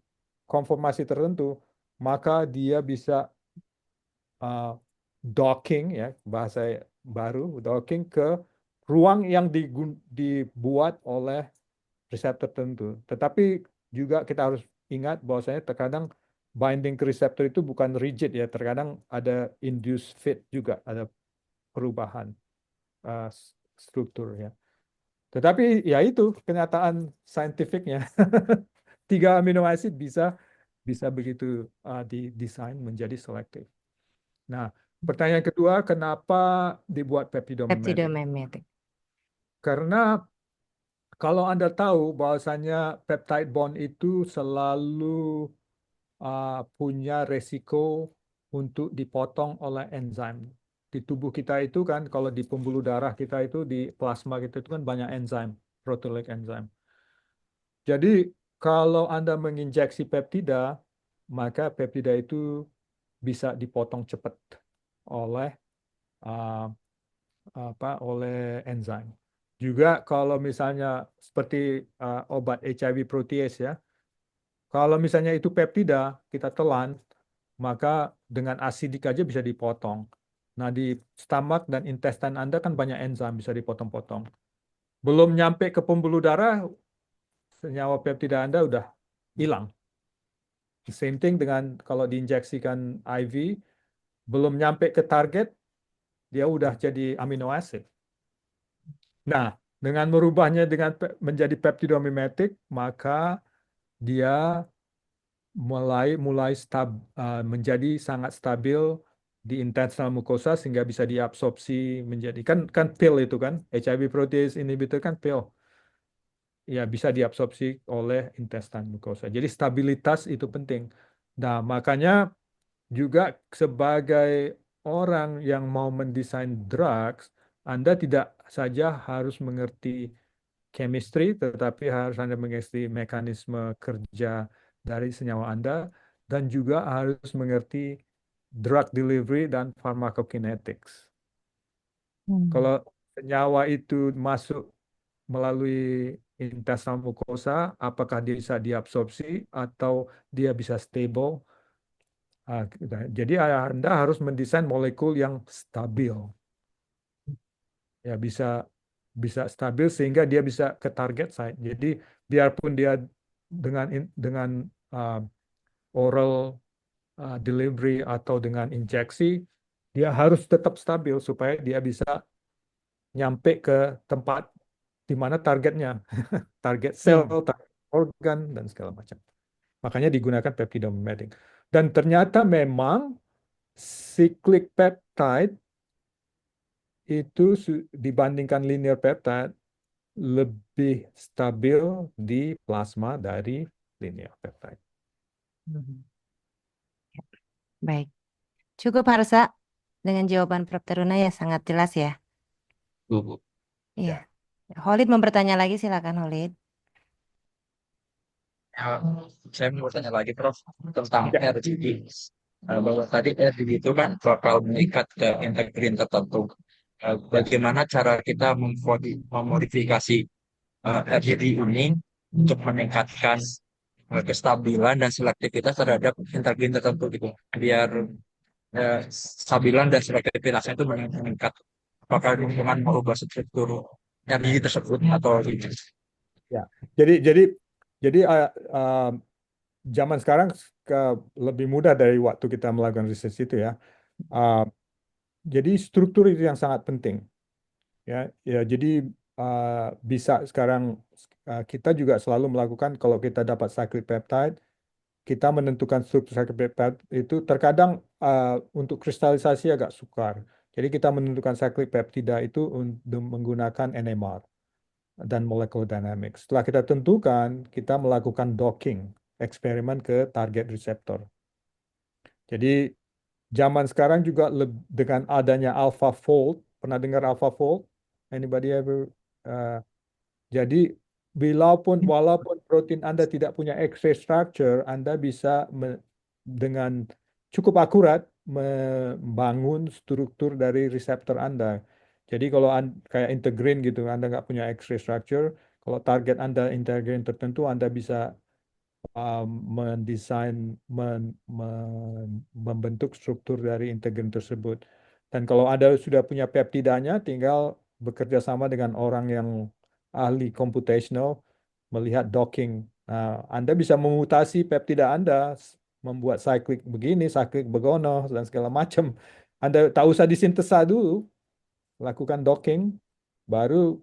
konformasi tertentu, maka dia bisa docking, ya bahasa baru, docking ke ruang yang dibuat oleh reseptor tertentu. Tetapi juga kita harus ingat bahwasanya terkadang binding ke reseptor itu bukan rigid ya, terkadang ada induced fit juga, ada perubahan uh, struktur ya. Tetapi ya itu kenyataan saintifiknya. 3 amino acid bisa begitu didesain menjadi selektif. Nah, pertanyaan kedua, kenapa dibuat peptidomimetic? Peptidomimetic. Karena kalau Anda tahu bahwasanya peptide bond itu selalu punya resiko untuk dipotong oleh enzim. Di tubuh kita itu kan, kalau di pembuluh darah kita itu, di plasma kita itu kan banyak enzim, proteolytic enzim. Jadi kalau Anda menginjeksi peptida, maka peptida itu bisa dipotong cepat oleh uh, oleh enzim. Juga kalau misalnya seperti obat HIV protease ya, kalau misalnya itu peptida kita telan, maka dengan asidik aja bisa dipotong. Nah, di stomach dan intestine Anda kan banyak enzim bisa dipotong-potong. Belum nyampe ke pembuluh darah, senyawa peptida Anda udah hilang. Same thing dengan kalau diinjeksikan IV, belum nyampe ke target, dia udah jadi amino acid. Nah, dengan merubahnya menjadi peptidomimetic, maka dia mulai menjadi sangat stabil di intestinal mucosa sehingga bisa diabsorpsi menjadi kan pil itu kan, HIV protease inhibitor kan pil. Ya bisa diabsorpsi oleh intestinal mucosa. Jadi stabilitas itu penting. Nah, makanya juga sebagai orang yang mau mendesain drugs, Anda tidak saja harus mengerti chemistry, tetapi harus Anda mengerti mekanisme kerja dari senyawa Anda, dan juga harus mengerti drug delivery dan pharmacokinetics. Kalau senyawa itu masuk melalui intestinal mucosa, apakah dia bisa diabsorpsi atau dia bisa stable? Jadi Anda harus mendesain molekul yang stabil, ya bisa stabil sehingga dia bisa ke target site. Jadi biarpun dia dengan oral delivery atau dengan injeksi, dia harus tetap stabil supaya dia bisa nyampe ke tempat di mana targetnya, target sel, target organ dan segala macam. Makanya digunakan peptidomimetic. Dan ternyata memang cyclic peptide itu dibandingkan linear peptide lebih stabil di plasma dari linear peptide. Baik, cukup Harsa dengan jawaban Prof. Teruna ya sangat jelas ya. Bu. Iya. Holid mau bertanya lagi, silakan Holid. Ya, saya mau bertanya lagi Prof tentang RGB. Bahwa tadi RGB itu kan bakal mengikat ke integrin tertentu. Bagaimana cara kita memodifikasi RGB ini untuk meningkatkan kestabilan dan selektivitas terhadap integrin tertentu gitu, biar stabilan dan selektivitasnya itu meningkat. Apakah dengan merubah struktur energi tersebut atau gitu? Ya, jadi zaman sekarang lebih mudah dari waktu kita melakukan riset itu ya. Jadi struktur itu yang sangat penting. Ya, jadi bisa sekarang kita juga selalu melakukan kalau kita dapat cyclic peptide, kita menentukan struktur cyclic peptide itu terkadang untuk kristalisasi agak sukar. Jadi kita menentukan cyclic peptida itu untuk menggunakan NMR dan molecular dynamics. Setelah kita tentukan, kita melakukan docking, eksperimen ke target reseptor. Jadi zaman sekarang juga dengan adanya AlphaFold, pernah dengar AlphaFold? Anybody ever? Jadi walaupun protein Anda tidak punya X-ray structure, Anda bisa dengan cukup akurat membangun struktur dari reseptor Anda. Jadi kalau kayak integrin gitu, Anda nggak punya X-ray structure, kalau target Anda integrin tertentu, Anda bisa mendesain, membentuk struktur dari integrin tersebut. Dan kalau Anda sudah punya peptidanya, tinggal bekerja sama dengan orang yang ahli computational melihat docking. Nah, Anda bisa memutasi peptida Anda, membuat cyclic begini, cyclic begono, dan segala macam. Anda tak usah disintesa dulu, lakukan docking, baru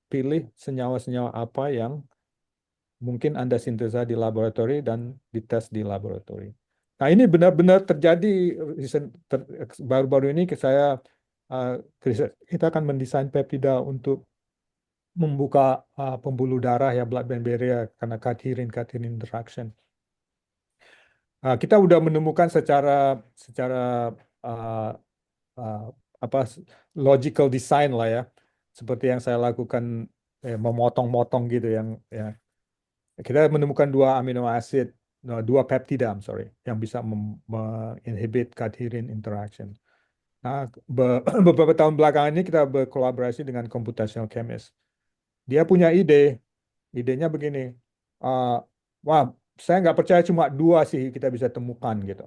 pilih senyawa-senyawa apa yang mungkin Anda sintesa di laboratori dan dites di laboratori. Nah, ini benar-benar terjadi baru-baru ini saya kita akan mendesain peptida untuk membuka pembuluh darah ya, blood-brain barrier karena cadherin interaction. Kita udah menemukan secara uh, uh, apa logical design lah ya, seperti yang saya lakukan memotong-motong gitu yang ya. Kita menemukan dua amino acid, dua peptida, yang bisa menginhibit cadherin interaction. Nah, beberapa tahun belakangan ini kita berkolaborasi dengan computational chemist. Dia punya idenya begini, uh, wah, saya nggak percaya cuma dua sih kita bisa temukan gitu.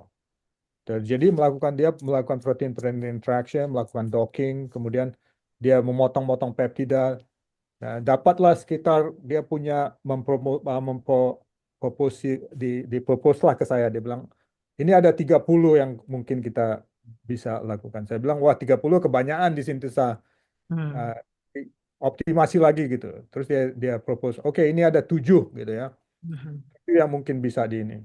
Jadi dia melakukan protein-protein interaction, melakukan docking, kemudian dia memotong-motong peptida. Nah, dapatlah sekitar dia punya memproposi propose lah ke saya. Dia bilang, ini ada 30 yang mungkin kita bisa lakukan. Saya bilang, wah 30 kebanyakan di sintesa. Uh, optimasi lagi gitu. Terus dia propose, oke ini ada 7 gitu ya. Itu yang mungkin bisa di ini.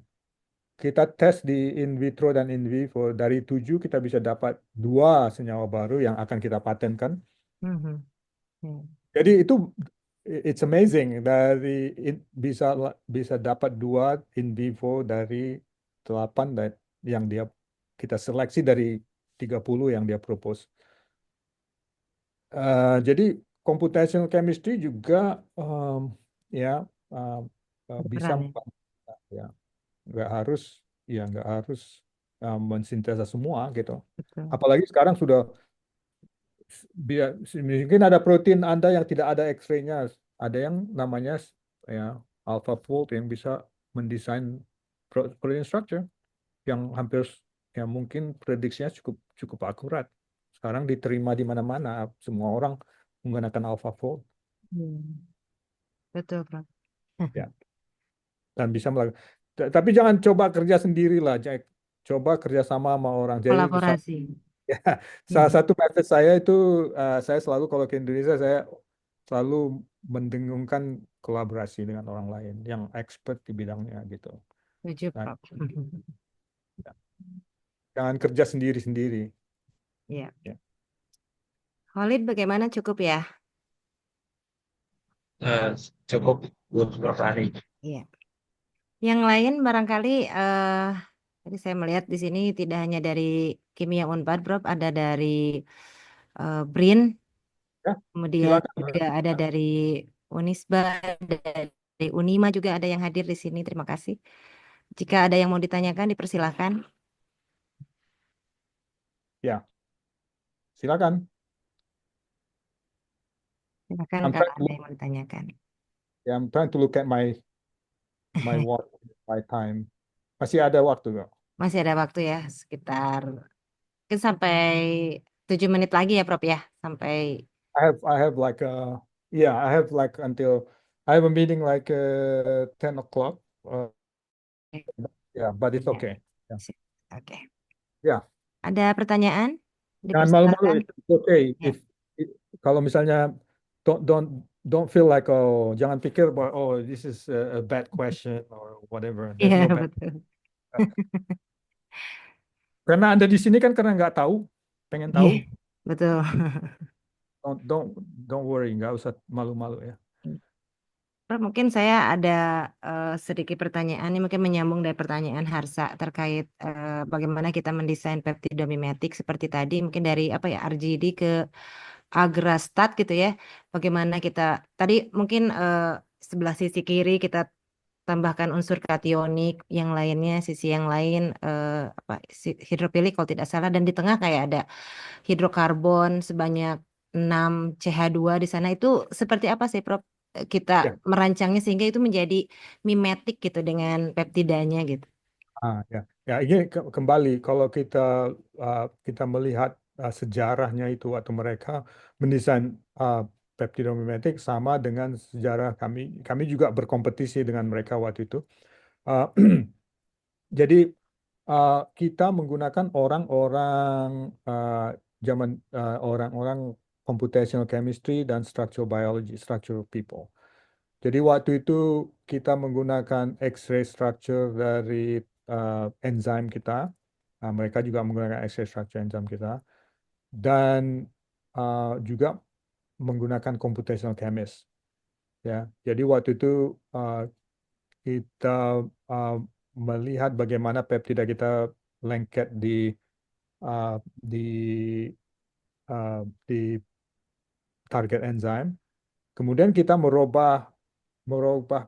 Kita tes di in vitro dan in vivo. Dari 7 kita bisa dapat 2 senyawa baru yang akan kita patenkan. Jadi itu it's amazing bisa bisa dapat 2 in vivo dari 8 yang kita seleksi dari 30 yang dia propose. Jadi computational chemistry juga ya bisa Berperan ya. membantu kita, ya. Nggak harus mensintesa semua gitu. Betul. Apalagi sekarang sudah mungkin ada protein Anda yang tidak ada X-ray-nya, ada yang namanya ya AlphaFold yang bisa mendesain protein structure yang hampir yang mungkin prediksinya cukup akurat. Sekarang diterima di mana-mana, semua orang menggunakan AlphaFold, Betul, Prof. ya, dan bisa melakukan. Tapi jangan coba kerja sendiri lah, coba kerja sama orang. Jadi Kolaborasi. ya, salah satu method saya itu saya selalu kalau ke Indonesia saya selalu mendengungkan kolaborasi dengan orang lain yang expert di bidangnya gitu. Setuju, Dan Prof. jangan kerja sendiri-sendiri. Iya. Ya. Khalid bagaimana, cukup ya? Cukup buat Prof. Ari. Iya. Yang lain barangkali tadi saya melihat di sini tidak hanya dari Kimia Unpad, Prof, ada dari BRIN, Ya, kemudian silakan. juga ada dari Unisba, dari Unima juga ada yang hadir di sini. Terima kasih. Jika ada yang mau ditanyakan, dipersilahkan. Ya, silakan. Silakan I'm kalau trying to ada look, yang mau ditanyakan. I'm trying to look at my watch, my time. Masih ada waktu kok. Masih ada waktu ya, sekitar mungkin sampai 7 menit lagi ya, Prof ya, sampai I have like I have like until I have a meeting like 10 o'clock. Yeah, but it's ya. okay. Yeah. Oke. Ya, Ada pertanyaan? jangan malu-malu. Dipersilahkan. It's okay. Ya. Kalau misalnya don't feel like jangan pikir bahwa this is a bad question or whatever. There's Iya, no bad. betul. Karena Anda di sini kan karena nggak tahu, pengen tahu. Iya, betul. Don't worry, nggak usah malu-malu ya. Prof, mungkin saya ada sedikit pertanyaan ini mungkin menyambung dari pertanyaan Harsa terkait bagaimana kita mendesain peptidomimetik seperti tadi mungkin dari apa ya RGD ke agrastat gitu ya. Bagaimana kita tadi mungkin sebelah sisi kiri kita tambahkan unsur kationik, yang lainnya sisi yang lain hidrofilik kalau tidak salah, dan di tengah kayak ada hidrokarbon sebanyak 6 CH2 di sana. Itu seperti apa sih, Prof? Kita Ya. merancangnya sehingga itu menjadi mimetik gitu dengan peptidanya gitu. Ya, ini kembali kalau kita melihat sejarahnya itu atau mereka mendesain peptidomimetik sama dengan sejarah kami juga berkompetisi dengan mereka waktu itu. Uh, Jadi kita menggunakan orang-orang computational chemistry dan structural biology, structural people. Jadi waktu itu kita menggunakan X-ray structure dari enzim kita. Mereka juga menggunakan X-ray structure enzim kita. Dan juga menggunakan computational chemist. Ya, jadi waktu itu kita melihat bagaimana peptida kita lengket di uh, di di target enzim. Kemudian kita merubah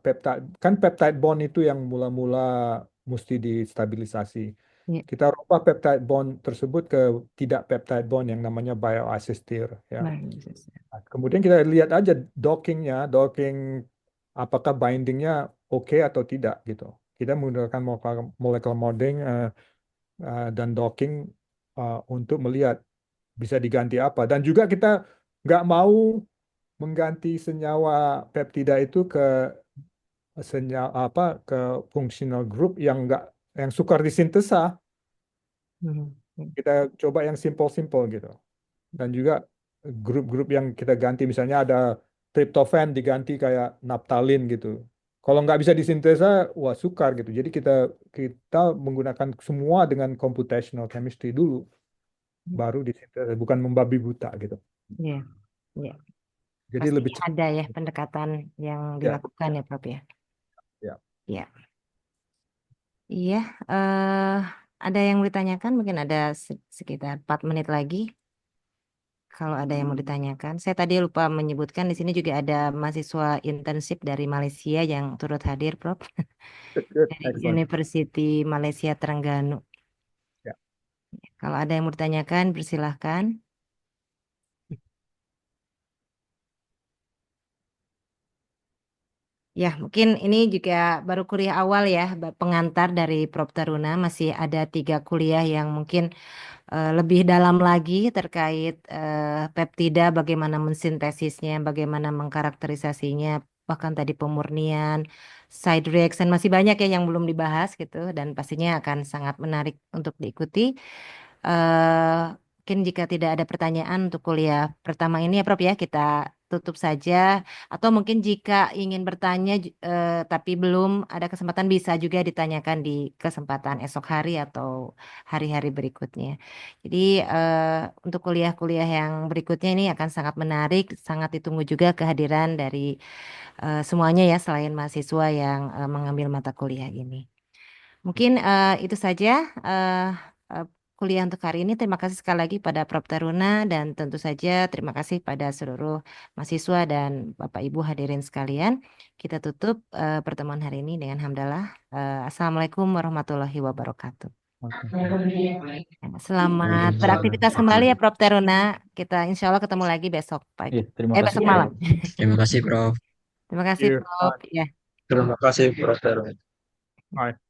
peptide. Kan peptide bond itu yang mula-mula mesti distabilisasi. Ya. Kita rubah peptide bond tersebut ke tidak peptide bond yang namanya bioassistir. Ya. Nah, kemudian kita lihat aja docking apakah bindingnya oke atau tidak gitu. Kita menggunakan molecular modeling dan docking untuk melihat bisa diganti apa. Dan juga kita nggak mau mengganti senyawa peptida itu ke functional group yang sukar disintesa. Kita coba yang simple gitu. Dan juga grup-grup yang kita ganti, misalnya ada tryptophan diganti kayak naptalin gitu. Kalau nggak bisa disintesa, wah sukar gitu. Jadi kita menggunakan semua dengan computational chemistry dulu, baru disintesa, bukan membabi buta gitu. Iya, iya. Jadi lebih Pastinya ada ya pendekatan yang dilakukan ya, Prof ya. Ya. Iya. Iya, ada yang mau ditanyakan? Mungkin ada sekitar 4 menit lagi. Kalau ada yang mau ditanyakan, saya tadi lupa menyebutkan di sini juga ada mahasiswa internship dari Malaysia yang turut hadir, Prof. Good. Dari Excellent. University Malaysia Terengganu. Ya. Kalau ada yang mau ditanyakan, persilahkan. Ya, mungkin ini juga baru kuliah awal ya, pengantar dari Prof. Taruna. Masih ada 3 kuliah yang mungkin lebih dalam lagi terkait peptida, bagaimana mensintesisnya, bagaimana mengkarakterisasinya, bahkan tadi pemurnian, side reaction, masih banyak ya yang belum dibahas gitu, dan pastinya akan sangat menarik untuk diikuti. Mungkin jika tidak ada pertanyaan untuk kuliah pertama ini ya Prof ya, kita tutup saja. Atau mungkin jika ingin bertanya tapi belum ada kesempatan, bisa juga ditanyakan di kesempatan esok hari atau hari-hari berikutnya. Jadi untuk kuliah-kuliah yang berikutnya ini akan sangat menarik, sangat ditunggu juga kehadiran dari semuanya ya, selain mahasiswa yang mengambil mata kuliah ini. Mungkin itu saja eh, eh, kuliah untuk hari ini. Terima kasih sekali lagi pada Prof. Taruna, dan tentu saja terima kasih pada seluruh mahasiswa dan Bapak Ibu hadirin sekalian. Kita tutup pertemuan hari ini dengan hamdalah. Assalamualaikum warahmatullahi wabarakatuh. Selamat Waalaikumsalam. beraktivitas kembali ya Prof. Taruna. Kita insya Allah ketemu lagi besok pagi. Iya, terima kasih. Besok malam. Terima kasih, Prof. Terima kasih Here. Prof. Ya. Terima kasih, Prof. Bye.